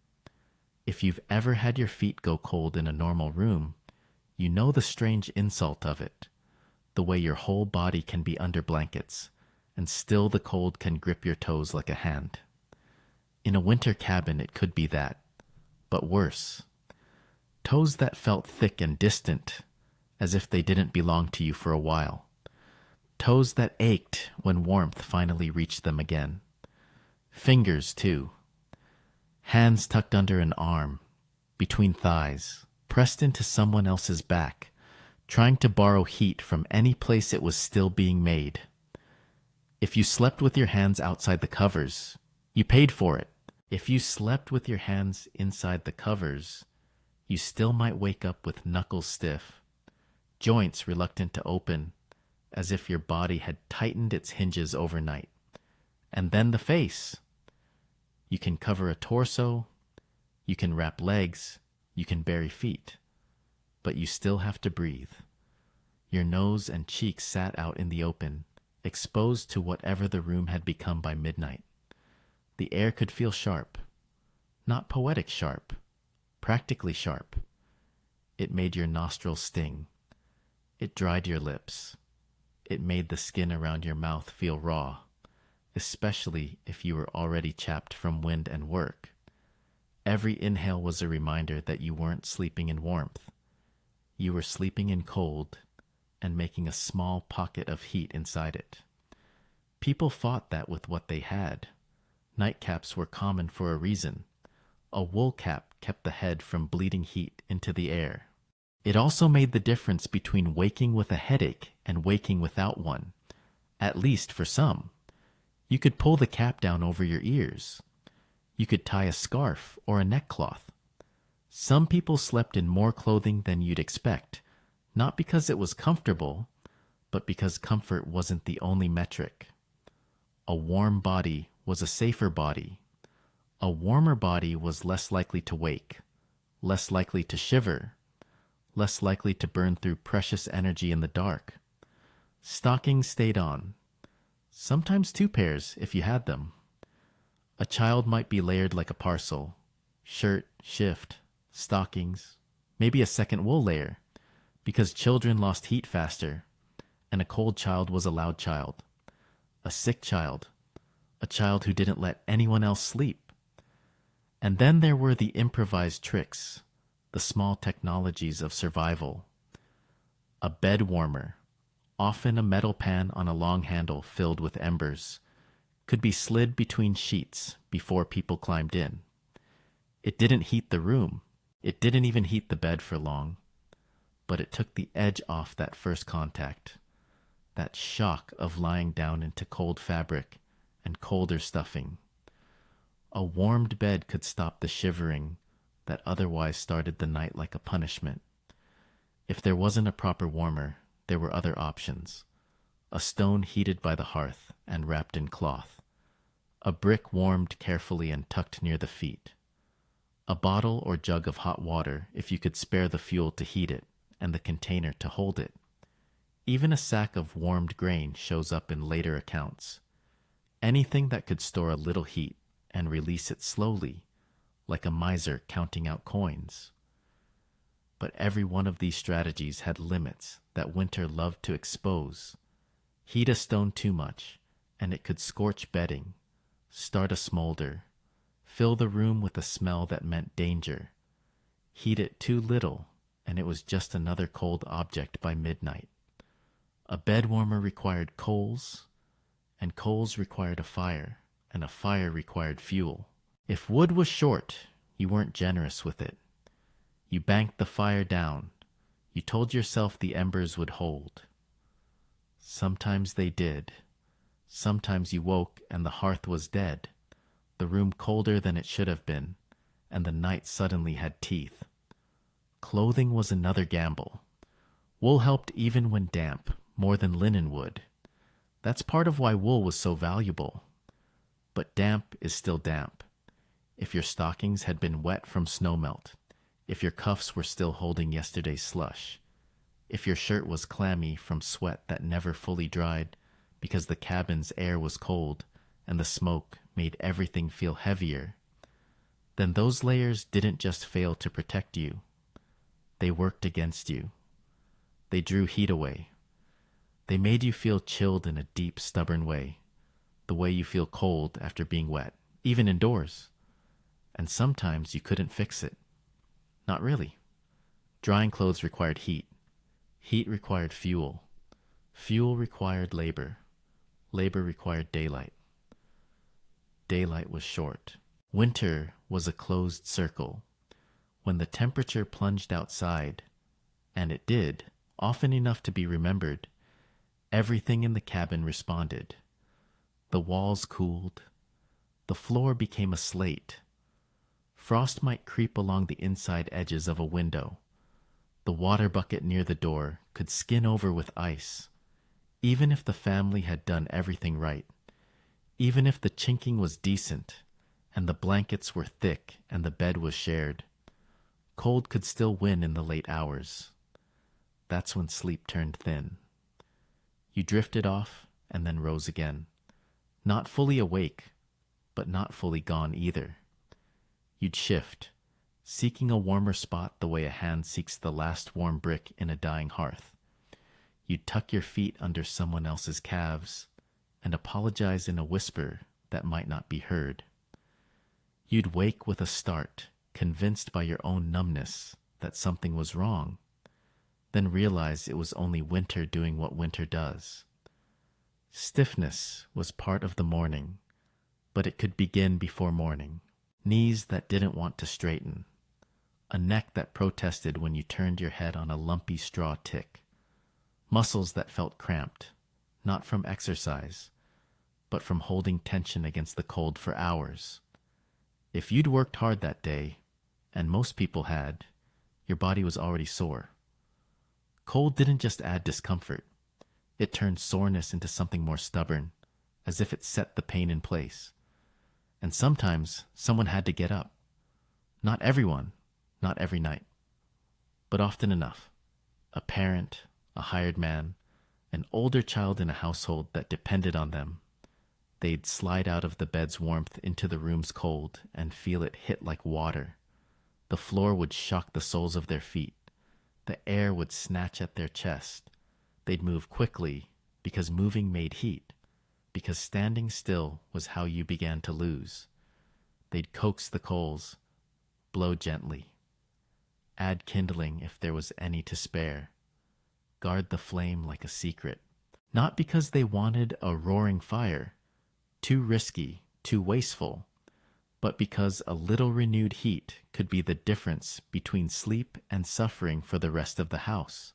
If you've ever had your feet go cold in a normal room, you know the strange insult of it, the way your whole body can be under blankets, and still the cold can grip your toes like a hand. In a winter cabin it could be that, but worse. Toes that felt thick and distant, as if they didn't belong to you for a while. Toes that ached when warmth finally reached them again. Fingers, too. Hands tucked under an arm, between thighs, pressed into someone else's back, trying to borrow heat from any place it was still being made. If you slept with your hands outside the covers, you paid for it. If you slept with your hands inside the covers, you still might wake up with knuckles stiff, joints reluctant to open, as if your body had tightened its hinges overnight. And then the face. You can cover a torso, you can wrap legs, you can bury feet, but you still have to breathe. Your nose and cheeks sat out in the open, exposed to whatever the room had become by midnight. The air could feel sharp, not poetic sharp, practically sharp. It made your nostrils sting. It dried your lips. It made the skin around your mouth feel raw, especially if you were already chapped from wind and work. Every inhale was a reminder that you weren't sleeping in warmth. You were sleeping in cold and making a small pocket of heat inside it. People fought that with what they had. Nightcaps were common for a reason. A wool cap kept the head from bleeding heat into the air. It also made the difference between waking with a headache and waking without one, At least for some. You could pull the cap down over your ears. You could tie a scarf or a neckcloth. Some people slept in more clothing than you'd expect, not because it was comfortable, but because comfort wasn't the only metric. A warm body was a safer body. A warmer body was less likely to wake, less likely to shiver, less likely to burn through precious energy in the dark. Stockings stayed on. Sometimes 2 pairs if you had them. A child might be layered like a parcel. Shirt, shift, stockings, maybe a second wool layer, because children lost heat faster, and a cold child was a loud child. A sick child. A child who didn't let anyone else sleep. And then there were the improvised tricks, the small technologies of survival. A bed warmer, often a metal pan on a long handle filled with embers, could be slid between sheets before people climbed in. It didn't heat the room. It didn't even heat the bed for long. But it took the edge off that first contact, that shock of lying down into cold fabric and colder stuffing. A warmed bed could stop the shivering that otherwise started the night like a punishment. If there wasn't a proper warmer, there were other options. A stone heated by the hearth and wrapped in cloth. A brick warmed carefully and tucked near the feet. A bottle or jug of hot water if you could spare the fuel to heat it and the container to hold it. Even a sack of warmed grain shows up in later accounts. Anything that could store a little heat and release it slowly, like a miser counting out coins. But every one of these strategies had limits that winter loved to expose. Heat a stone too much, and it could scorch bedding, start a smolder, fill the room with a smell that meant danger. Heat it too little, and it was just another cold object by midnight. A bed warmer required coals, and coals required a fire, and a fire required fuel. If wood was short, you weren't generous with it. You banked the fire down. You told yourself the embers would hold. Sometimes they did. Sometimes you woke and the hearth was dead, the room colder than it should have been, and the night suddenly had teeth. Clothing was another gamble. Wool helped even when damp, more than linen would. That's part of why wool was so valuable. But damp is still damp. If your stockings had been wet from snowmelt, if your cuffs were still holding yesterday's slush, if your shirt was clammy from sweat that never fully dried because the cabin's air was cold and the smoke made everything feel heavier, then those layers didn't just fail to protect you. They worked against you. They drew heat away. They made you feel chilled in a deep, stubborn way, the way you feel cold after being wet, even indoors. And sometimes you couldn't fix it. Not really. Drying clothes required heat. Heat required fuel. Fuel required labor. Labor required daylight. Daylight was short. Winter was a closed circle. When the temperature plunged outside, and it did, often enough to be remembered, everything in the cabin responded. The walls cooled. The floor became a slate. Frost might creep along the inside edges of a window. The water bucket near the door could skin over with ice. Even if the family had done everything right, even if the chinking was decent, and the blankets were thick and the bed was shared, cold could still win in the late hours. That's when sleep turned thin. You drifted off and then rose again. Not fully awake, but not fully gone either. You'd shift, seeking a warmer spot the way a hand seeks the last warm brick in a dying hearth. You'd tuck your feet under someone else's calves and apologize in a whisper that might not be heard. You'd wake with a start, convinced by your own numbness that something was wrong, then realize it was only winter doing what winter does. Stiffness was part of the morning, but it could begin before morning. Knees that didn't want to straighten. A neck that protested when you turned your head on a lumpy straw tick. Muscles that felt cramped, not from exercise, but from holding tension against the cold for hours. If you'd worked hard that day, and most people had, your body was already sore. Cold didn't just add discomfort. It turned soreness into something more stubborn, as if it set the pain in place. And sometimes someone had to get up. Not everyone, not every night, but often enough. A parent, a hired man, an older child in a household that depended on them. They'd slide out of the bed's warmth into the room's cold and feel it hit like water. The floor would shock the soles of their feet. The air would snatch at their chest. They'd move quickly because moving made heat, because standing still was how you began to lose. They'd coax the coals, blow gently, add kindling if there was any to spare, guard the flame like a secret, not because they wanted a roaring fire, too risky, too wasteful, but because a little renewed heat could be the difference between sleep and suffering for the rest of the house.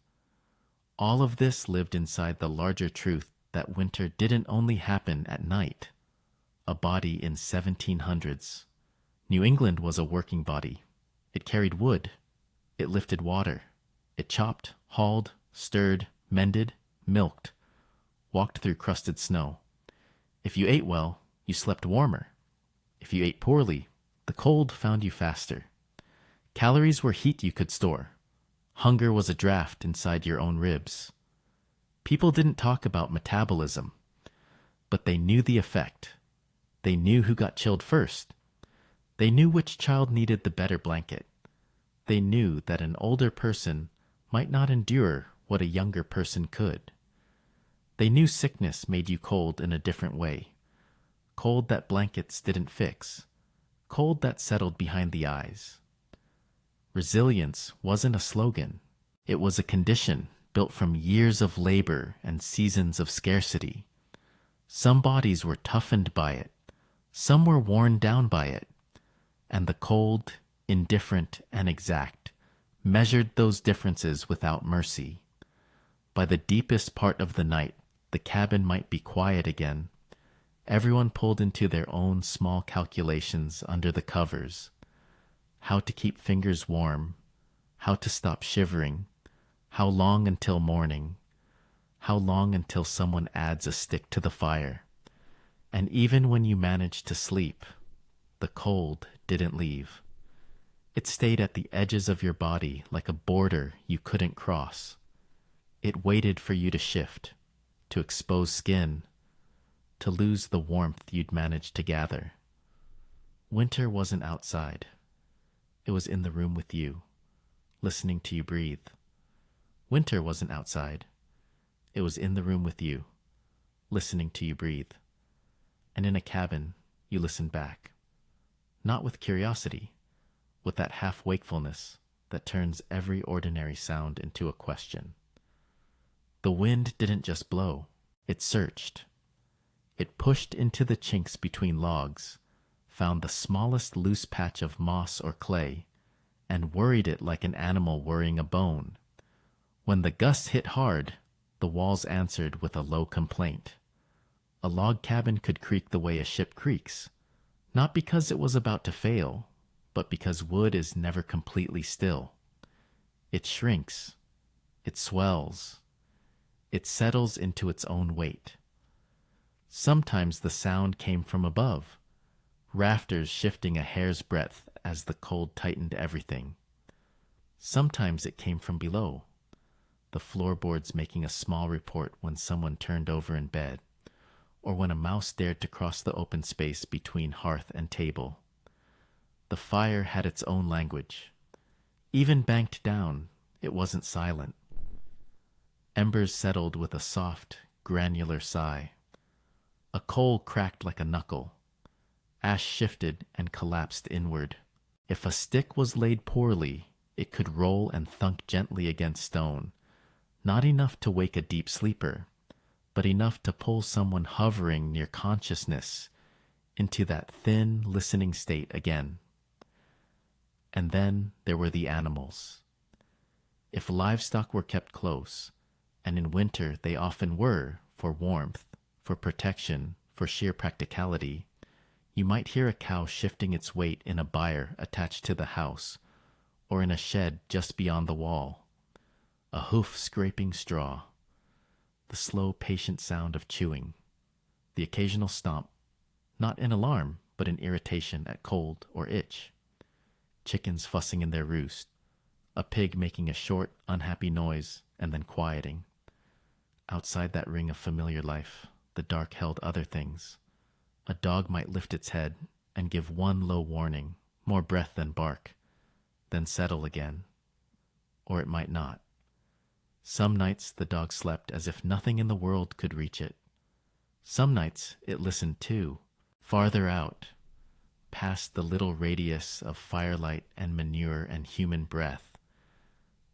All of this lived inside the larger truth that winter didn't only happen at night. A body in 1700s. New England was a working body. It carried wood. It lifted water. It chopped, hauled, stirred, mended, milked, walked through crusted snow. If you ate well, you slept warmer. If you ate poorly, the cold found you faster. Calories were heat you could store. Hunger was a draft inside your own ribs. People didn't talk about metabolism, but they knew the effect. They knew who got chilled first. They knew which child needed the better blanket. They knew that an older person might not endure what a younger person could. They knew sickness made you cold in a different way. Cold that blankets didn't fix. Cold that settled behind the eyes. Resilience wasn't a slogan. It was a condition built from years of labor and seasons of scarcity. Some bodies were toughened by it. Some were worn down by it. And the cold, indifferent, and exact measured those differences without mercy. By the deepest part of the night, the cabin might be quiet again. Everyone pulled into their own small calculations under the covers. How to keep fingers warm, how to stop shivering, how long until morning, how long until someone adds a stick to the fire. And even when you managed to sleep, the cold didn't leave. It stayed at the edges of your body like a border you couldn't cross. It waited for you to shift, to expose skin, to lose the warmth you'd managed to gather. Winter wasn't outside. It was in the room with you, listening to you breathe. Winter wasn't outside. It was in the room with you, listening to you breathe. And in a cabin, you listened back. Not with curiosity, with that half-wakefulness that turns every ordinary sound into a question. The wind didn't just blow, it searched. It pushed into the chinks between logs, found the smallest loose patch of moss or clay, and worried it like an animal worrying a bone. When the gusts hit hard, the walls answered with a low complaint. A log cabin could creak the way a ship creaks, not because it was about to fail, but because wood is never completely still. It shrinks, it swells, it settles into its own weight. Sometimes the sound came from above, rafters shifting a hair's breadth as the cold tightened everything. Sometimes it came from below, the floorboards making a small report when someone turned over in bed, or when a mouse dared to cross the open space between hearth and table. The fire had its own language. Even banked down, it wasn't silent. Embers settled with a soft, granular sigh. A coal cracked like a knuckle. Ash shifted and collapsed inward. If a stick was laid poorly, it could roll and thunk gently against stone, not enough to wake a deep sleeper, but enough to pull someone hovering near consciousness into that thin, listening state again. And then there were the animals. If livestock were kept close, and in winter they often were for warmth, for protection, for sheer practicality, you might hear a cow shifting its weight in a byre attached to the house, or in a shed just beyond the wall. A hoof scraping straw, the slow, patient sound of chewing, the occasional stomp, not in alarm, but in irritation at cold or itch. Chickens fussing in their roost, a pig making a short, unhappy noise and then quieting. Outside that ring of familiar life, the dark held other things. A dog might lift its head and give one low warning, more breath than bark, then settle again. Or it might not. Some nights the dog slept as if nothing in the world could reach it. Some nights it listened too, farther out, past the little radius of firelight and manure and human breath.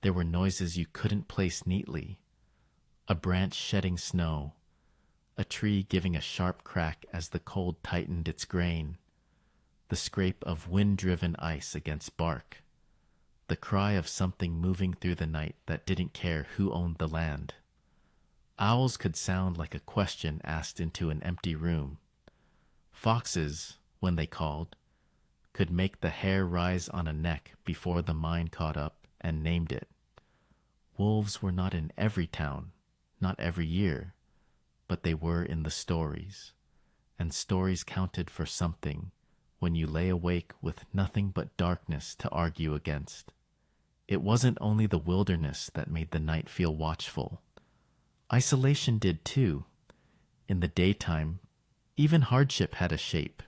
There were noises you couldn't place neatly. A branch shedding snow, a tree giving a sharp crack as the cold tightened its grain, the scrape of wind-driven ice against bark, the cry of something moving through the night that didn't care who owned the land. Owls could sound like a question asked into an empty room. Foxes, when they called, could make the hair rise on a neck before the mind caught up and named it. Wolves were not in every town, not every year, but they were in the stories, and stories counted for something when you lay awake with nothing but darkness to argue against. It wasn't only the wilderness that made the night feel watchful. Isolation did too. In the daytime, even hardship had a shape.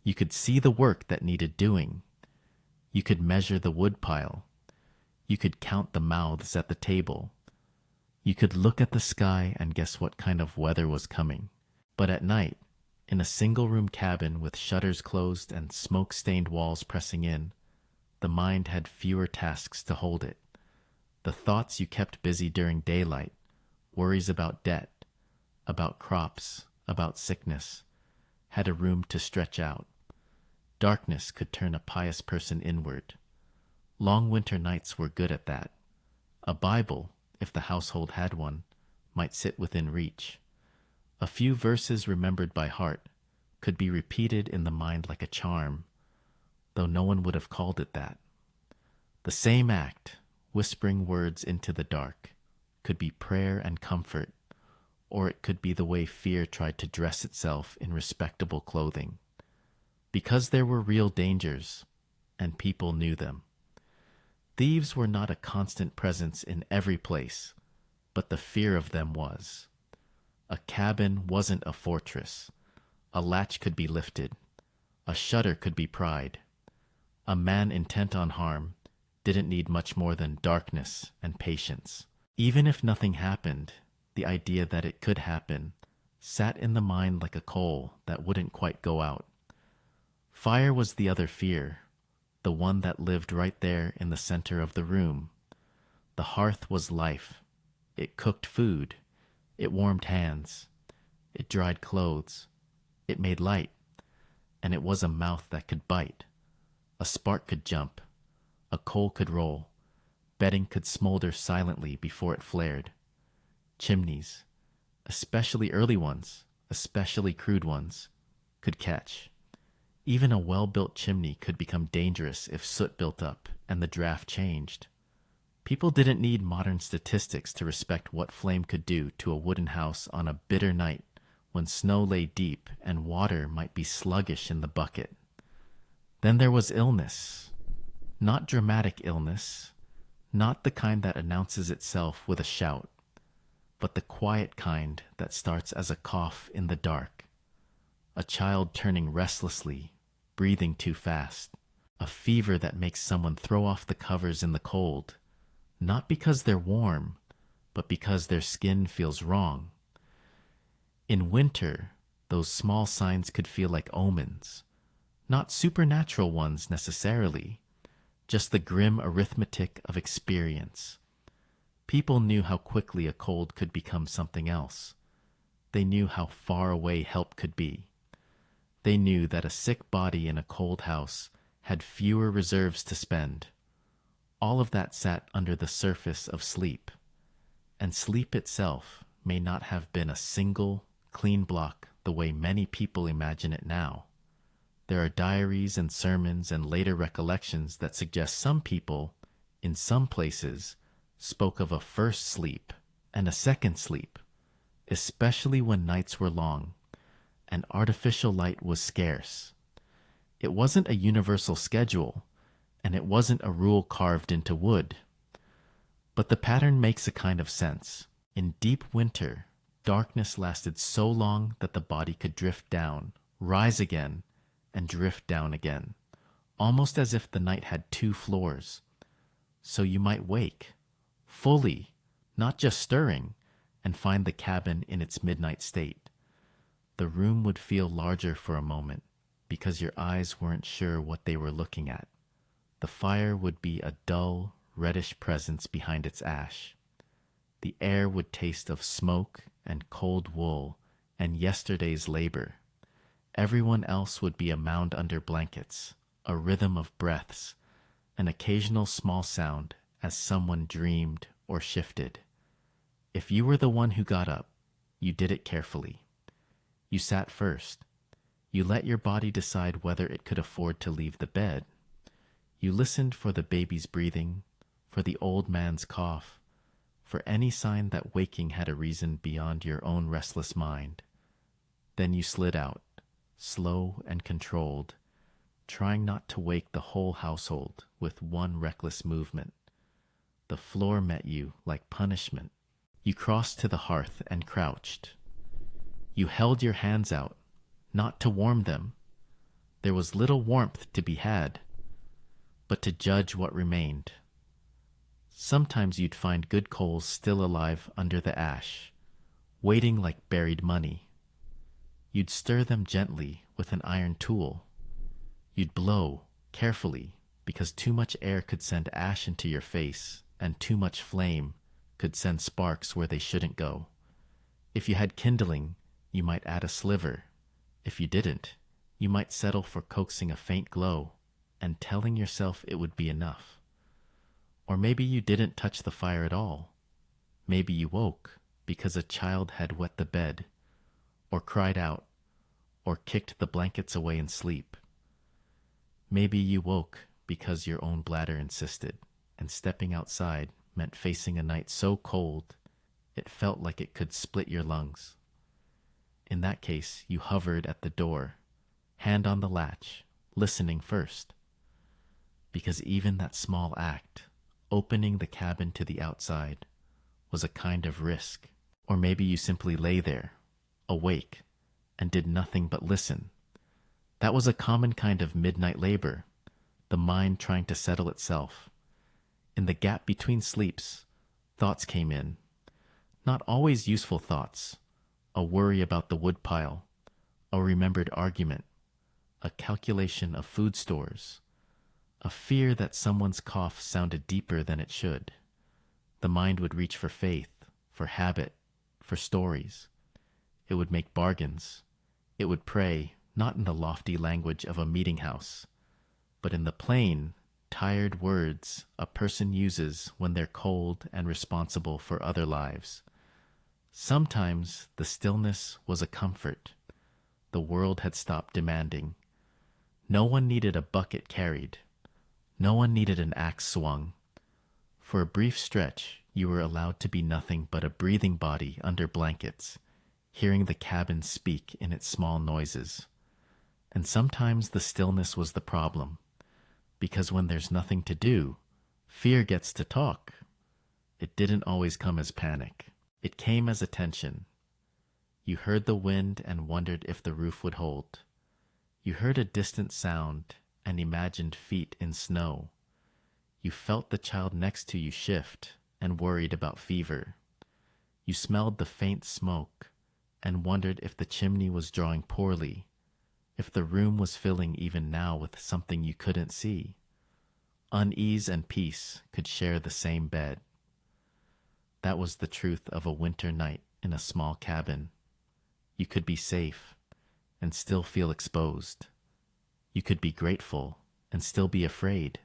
You could see the work that needed doing. You could measure the woodpile. You could count the mouths at the table. You could look at the sky and guess what kind of weather was coming. But at night, in a single-room cabin with shutters closed and smoke-stained walls pressing in, the mind had fewer tasks to hold it. The thoughts you kept busy during daylight, worries about debt, about crops, about sickness, had a room to stretch out. Darkness could turn a pious person inward. Long winter nights were good at that. A Bible, if the household had one, might sit within reach. A few verses remembered by heart could be repeated in the mind like a charm, though no one would have called it that. The same act, whispering words into the dark, could be prayer and comfort, or it could be the way fear tried to dress itself in respectable clothing. Because there were real dangers, and people knew them. Thieves were not a constant presence in every place, but the fear of them was. A cabin wasn't a fortress. A latch could be lifted. A shutter could be pried. A man intent on harm didn't need much more than darkness and patience. Even if nothing happened, the idea that it could happen sat in the mind like a coal that wouldn't quite go out. Fire was the other fear, the one that lived right there in the center of the room. The hearth was life. It cooked food. It warmed hands. It dried clothes. It made light. And it was a mouth that could bite. A spark could jump. A coal could roll. Bedding could smolder silently before it flared. Chimneys, especially early ones, especially crude ones, could catch. Even a well-built chimney could become dangerous if soot built up and the draft changed. People didn't need modern statistics to respect what flame could do to a wooden house on a bitter night when snow lay deep and water might be sluggish in the bucket. Then there was illness. Not dramatic illness, not the kind that announces itself with a shout, but the quiet kind that starts as a cough in the dark. A child turning restlessly, breathing too fast. A fever that makes someone throw off the covers in the cold, not because they're warm, but because their skin feels wrong. In winter, those small signs could feel like omens, not supernatural ones necessarily, just the grim arithmetic of experience. People knew how quickly a cold could become something else. They knew how far away help could be. They knew that a sick body in a cold house had fewer reserves to spend. All of that sat under the surface of sleep. And sleep itself, may not have been a single, clean block the way many people imagine it now. There are diaries and sermons and later recollections that suggest some people, in some places, spoke of a first sleep and a second sleep, especially when nights were long and artificial light was scarce. It wasn't a universal schedule, and it wasn't a rule carved into wood. But the pattern makes a kind of sense. In deep winter, darkness lasted so long that the body could drift down, rise again, and drift down again, almost as if the night had two floors. So you might wake, fully, not just stirring, and find the cabin in its midnight state. The room would feel larger for a moment, because your eyes weren't sure what they were looking at. The fire would be a dull, reddish presence behind its ash. The air would taste of smoke and cold wool and yesterday's labor. Everyone else would be a mound under blankets, a rhythm of breaths, an occasional small sound as someone dreamed or shifted. If you were the one who got up, you did it carefully. You sat first. You let your body decide whether it could afford to leave the bed. You listened for the baby's breathing, for the old man's cough, for any sign that waking had a reason beyond your own restless mind. Then you slid out, slow and controlled, trying not to wake the whole household with one reckless movement. The floor met you like punishment. You crossed to the hearth and crouched. You held your hands out, not to warm them. There was little warmth to be had, but to judge what remained. Sometimes you'd find good coals still alive under the ash, waiting like buried money. You'd stir them gently with an iron tool. You'd blow, carefully, because too much air could send ash into your face, and too much flame could send sparks where they shouldn't go. If you had kindling, you might add a sliver. If you didn't, you might settle for coaxing a faint glow and telling yourself it would be enough. Or maybe you didn't touch the fire at all. Maybe you woke because a child had wet the bed, or cried out, or kicked the blankets away in sleep. Maybe you woke because your own bladder insisted, and stepping outside meant facing a night so cold it felt like it could split your lungs. In that case, you hovered at the door, hand on the latch, listening first. Because even that small act, opening the cabin to the outside, was a kind of risk. Or maybe you simply lay there, awake, and did nothing but listen. That was a common kind of midnight labor, the mind trying to settle itself. In the gap between sleeps, thoughts came in. Not always useful thoughts. A worry about the woodpile, a remembered argument, a calculation of food stores, a fear that someone's cough sounded deeper than it should. The mind would reach for faith, for habit, for stories. It would make bargains. It would pray, not in the lofty language of a meeting house, but in the plain, tired words a person uses when they're cold and responsible for other lives. Sometimes the stillness was a comfort. The world had stopped demanding. No one needed a bucket carried. No one needed an axe swung. For a brief stretch, you were allowed to be nothing but a breathing body under blankets, hearing the cabin speak in its small noises. And sometimes the stillness was the problem, because when there's nothing to do, fear gets to talk. It didn't always come as panic. It came as attention. You heard the wind and wondered if the roof would hold. You heard a distant sound and imagined feet in snow. You felt the child next to you shift and worried about fever. You smelled the faint smoke and wondered if the chimney was drawing poorly, if the room was filling even now with something you couldn't see. Unease and peace could share the same bed. That was the truth of a winter night in a small cabin. You could be safe and still feel exposed. You could be grateful and still be afraid.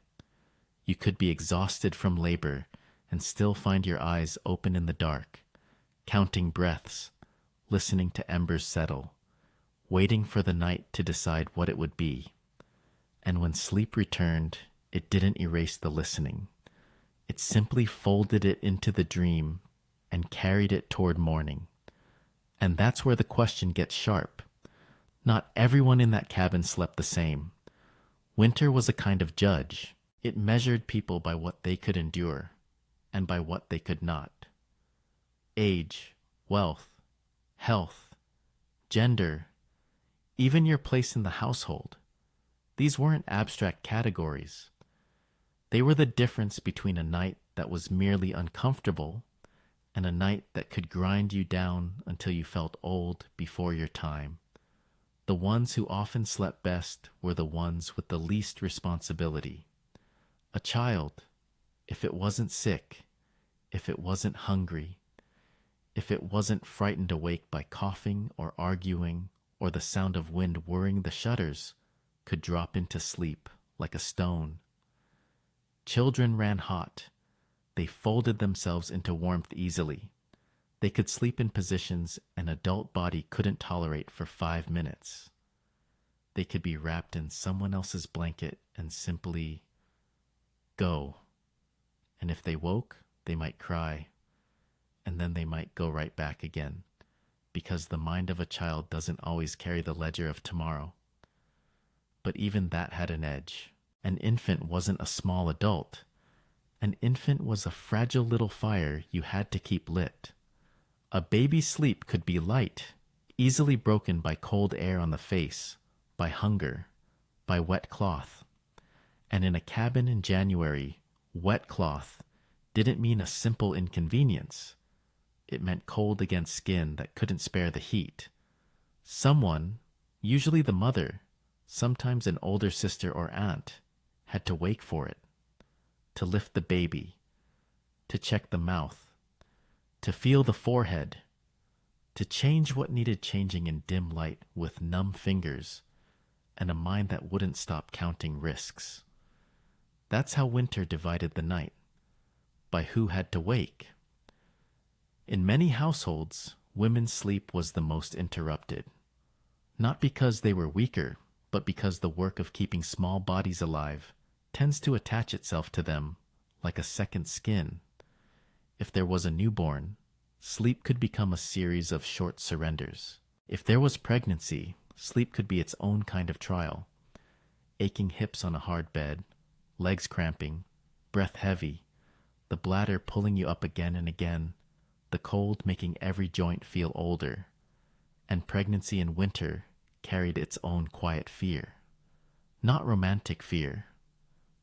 You could be exhausted from labor and still find your eyes open in the dark, counting breaths, listening to embers settle, waiting for the night to decide what it would be. And when sleep returned, it didn't erase the listening. It simply folded it into the dream and carried it toward morning. And that's where the question gets sharp. Not everyone in that cabin slept the same. Winter was a kind of judge. It measured people by what they could endure and by what they could not. Age, wealth, health, gender, even your place in the household. These weren't abstract categories. They were the difference between a night that was merely uncomfortable and a night that could grind you down until you felt old before your time. The ones who often slept best were the ones with the least responsibility. A child, if it wasn't sick, if it wasn't hungry, if it wasn't frightened awake by coughing or arguing or the sound of wind whirring the shutters, could drop into sleep like a stone. Children ran hot. They folded themselves into warmth easily. They could sleep in positions an adult body couldn't tolerate for 5 minutes. They could be wrapped in someone else's blanket and simply go. And if they woke, they might cry, and then they might go right back again, because the mind of a child doesn't always carry the ledger of tomorrow. But even that had an edge. An infant wasn't a small adult. An infant was a fragile little fire you had to keep lit. A baby's sleep could be light, easily broken by cold air on the face, by hunger, by wet cloth. And in a cabin in January, wet cloth didn't mean a simple inconvenience. It meant cold against skin that couldn't spare the heat. Someone, usually the mother, sometimes an older sister or aunt, had to wake for it, to lift the baby, to check the mouth, to feel the forehead, to change what needed changing in dim light with numb fingers and a mind that wouldn't stop counting risks. That's how winter divided the night, by who had to wake. In many households, women's sleep was the most interrupted, not because they were weaker, but because the work of keeping small bodies alive tends to attach itself to them like a second skin. If there was a newborn, sleep could become a series of short surrenders. If there was pregnancy, sleep could be its own kind of trial. Aching hips on a hard bed, legs cramping, breath heavy, the bladder pulling you up again and again, the cold making every joint feel older. And pregnancy in winter carried its own quiet fear. Not romantic fear,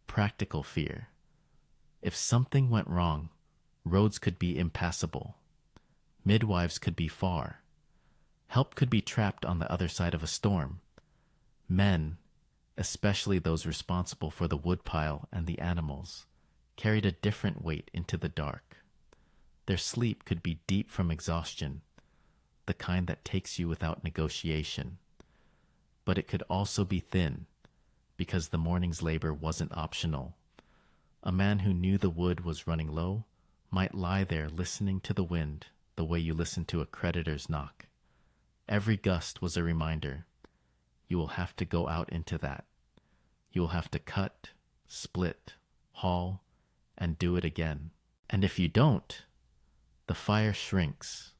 practical fear. If something went wrong, roads could be impassable. Midwives could be far. Help could be trapped on the other side of a storm. Men, especially those responsible for the woodpile and the animals, carried a different weight into the dark. Their sleep could be deep from exhaustion, the kind that takes you without negotiation. But it could also be thin, because the morning's labor wasn't optional. A man who knew the wood was running low might lie there listening to the wind the way you listen to a creditor's knock. Every gust was a reminder. You will have to go out into that. You will have to cut, split, haul, and do it again. And if you don't, the fire shrinks,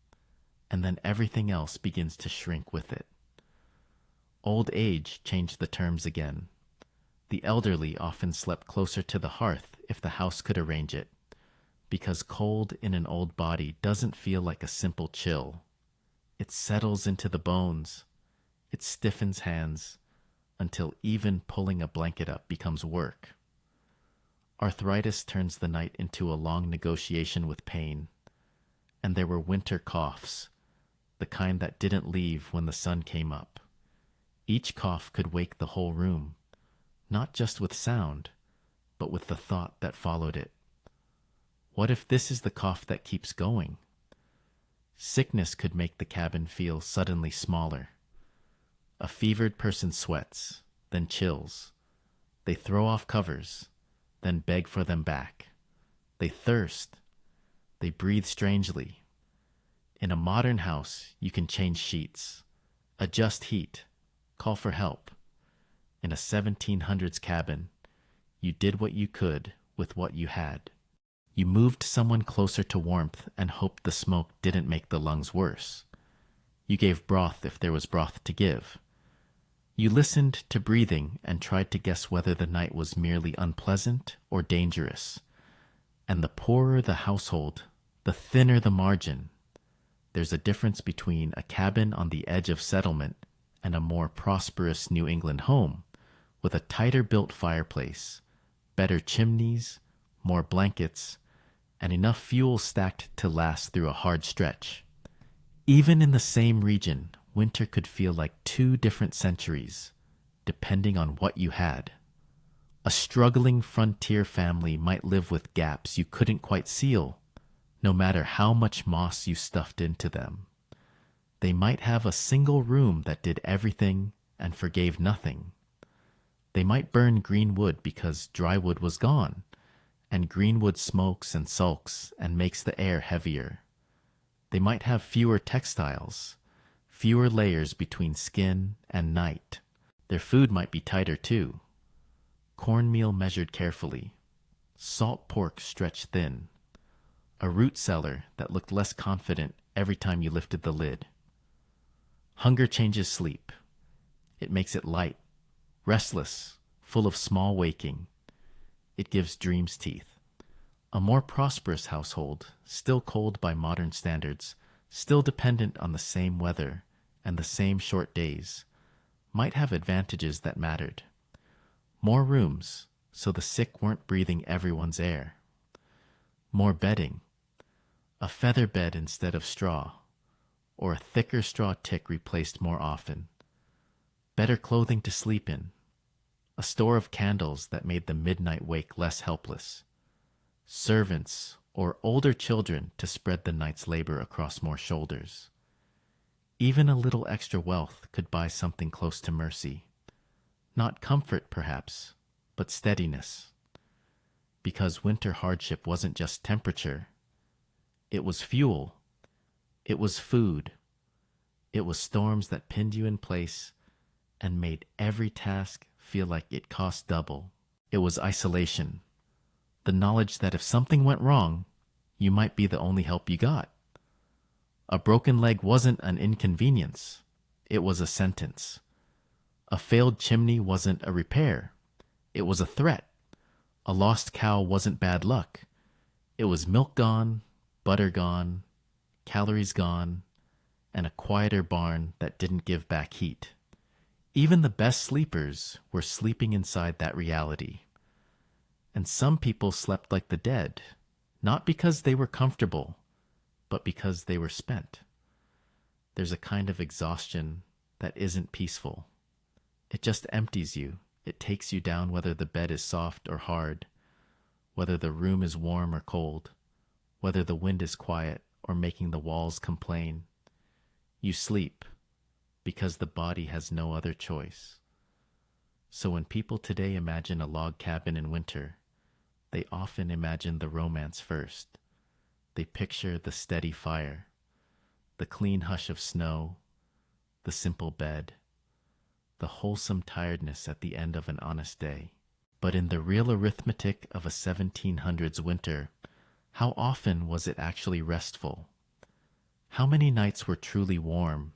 and then everything else begins to shrink with it. Old age changed the terms again. The elderly often slept closer to the hearth if the house could arrange it, because cold in an old body doesn't feel like a simple chill. It settles into the bones. It stiffens hands until even pulling a blanket up becomes work. Arthritis turns the night into a long negotiation with pain, and there were winter coughs, the kind that didn't leave when the sun came up. Each cough could wake the whole room, not just with sound, but with the thought that followed it. What if this is the cough that keeps going? Sickness could make the cabin feel suddenly smaller. A fevered person sweats, then chills. They throw off covers, then beg for them back. They thirst. They breathe strangely. In a modern house, you can change sheets, adjust heat, call for help. In a 1700s cabin, you did what you could with what you had. You moved someone closer to warmth and hoped the smoke didn't make the lungs worse. You gave broth if there was broth to give. You listened to breathing and tried to guess whether the night was merely unpleasant or dangerous. And the poorer the household, the thinner the margin. There's a difference between a cabin on the edge of settlement and a more prosperous New England home with a tighter-built fireplace, better chimneys, more blankets, and enough fuel stacked to last through a hard stretch. Even in the same region, winter could feel like two different centuries, depending on what you had. A struggling frontier family might live with gaps you couldn't quite seal, no matter how much moss you stuffed into them. They might have a single room that did everything and forgave nothing. They might burn green wood because dry wood was gone, and green wood smokes and sulks and makes the air heavier. They might have fewer textiles, fewer layers between skin and night. Their food might be tighter too. Cornmeal measured carefully, salt pork stretched thin, a root cellar that looked less confident every time you lifted the lid. Hunger changes sleep. It makes it light, restless, full of small waking. It gives dreams teeth. A more prosperous household, still cold by modern standards, still dependent on the same weather and the same short days, might have advantages that mattered. More rooms, so the sick weren't breathing everyone's air. More bedding, a feather bed instead of straw, or a thicker straw tick replaced more often. Better clothing to sleep in, a store of candles that made the midnight wake less helpless. Servants or older children to spread the night's labor across more shoulders. Even a little extra wealth could buy something close to mercy. Not comfort, perhaps, but steadiness. Because winter hardship wasn't just temperature. It was fuel. It was food. It was storms that pinned you in place and made every task feel like it cost double. It was isolation. The knowledge that if something went wrong, you might be the only help you got. A broken leg wasn't an inconvenience. It was a sentence. A failed chimney wasn't a repair. It was a threat. A lost cow wasn't bad luck. It was milk gone, butter gone, calories gone, and a quieter barn that didn't give back heat. Even the best sleepers were sleeping inside that reality. And some people slept like the dead, not because they were comfortable, but because they were spent. There's a kind of exhaustion that isn't peaceful. It just empties you. It takes you down whether the bed is soft or hard, whether the room is warm or cold, whether the wind is quiet or making the walls complain. You sleep because the body has no other choice. So when people today imagine a log cabin in winter, they often imagine the romance first. They picture the steady fire, the clean hush of snow, the simple bed, the wholesome tiredness at the end of an honest day. But in the real arithmetic of a 1700s winter, how often was it actually restful? How many nights were truly warm?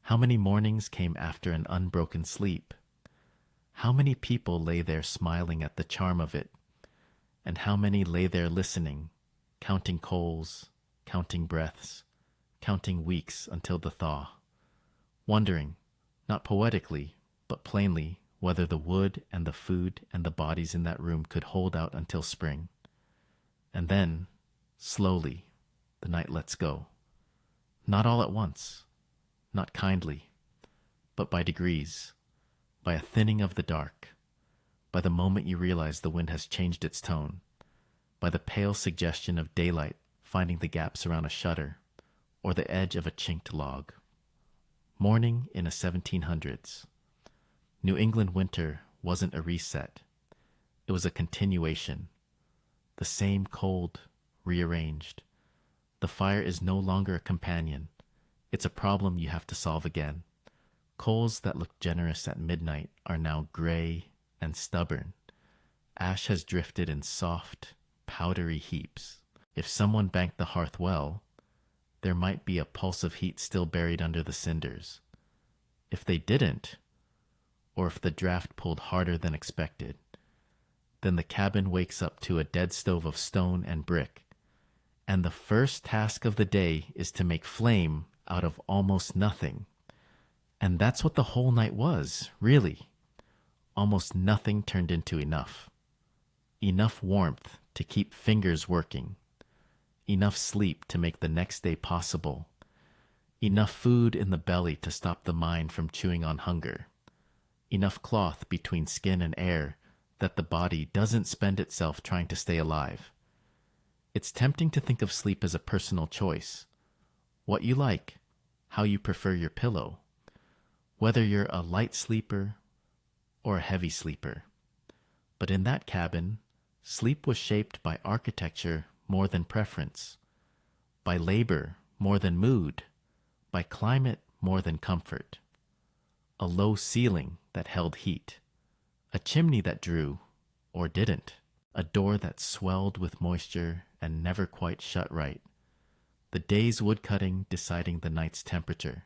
How many mornings came after an unbroken sleep? How many people lay there smiling at the charm of it? And how many lay there listening, counting coals, counting breaths, counting weeks until the thaw, wondering, not poetically, but plainly, whether the wood and the food and the bodies in that room could hold out until spring. And then, slowly, the night lets go. Not all at once, not kindly, but by degrees, by a thinning of the dark, by the moment you realize the wind has changed its tone, by the pale suggestion of daylight finding the gaps around a shutter or the edge of a chinked log. Morning in a 1700s. New England winter wasn't a reset. It was a continuation. The same cold, rearranged. The fire is no longer a companion. It's a problem you have to solve again. Coals that looked generous at midnight are now gray and stubborn. Ash has drifted in soft, powdery heaps. If someone banked the hearth well, there might be a pulse of heat still buried under the cinders. If they didn't, or if the draft pulled harder than expected, then the cabin wakes up to a dead stove of stone and brick. And the first task of the day is to make flame out of almost nothing. And that's what the whole night was, really. Almost nothing turned into enough. Enough warmth to keep fingers working. Enough sleep to make the next day possible. Enough food in the belly to stop the mind from chewing on hunger. Enough cloth between skin and air that the body doesn't spend itself trying to stay alive. It's tempting to think of sleep as a personal choice. What you like, how you prefer your pillow, whether you're a light sleeper or a heavy sleeper. But in that cabin, sleep was shaped by architecture more than preference, by labor more than mood, by climate more than comfort. A low ceiling that held heat, a chimney that drew, or didn't, a door that swelled with moisture and never quite shut right, the day's woodcutting deciding the night's temperature,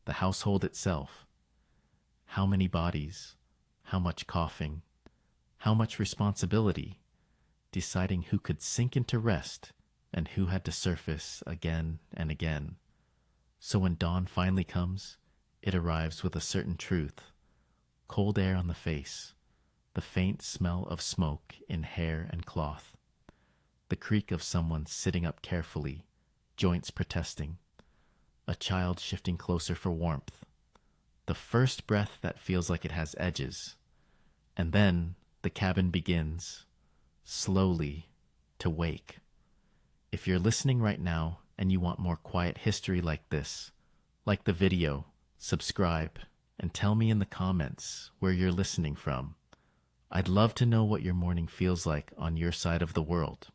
the household itself. How many bodies, how much coughing, how much responsibility, deciding who could sink into rest and who had to surface again and again. So when dawn finally comes, it arrives with a certain truth, cold air on the face, the faint smell of smoke in hair and cloth, the creak of someone sitting up carefully, joints protesting, a child shifting closer for warmth, the first breath that feels like it has edges, and then the cabin begins, slowly, to wake. If you're listening right now and you want more quiet history like this, like the video, subscribe, and tell me in the comments where you're listening from. I'd love to know what your morning feels like on your side of the world.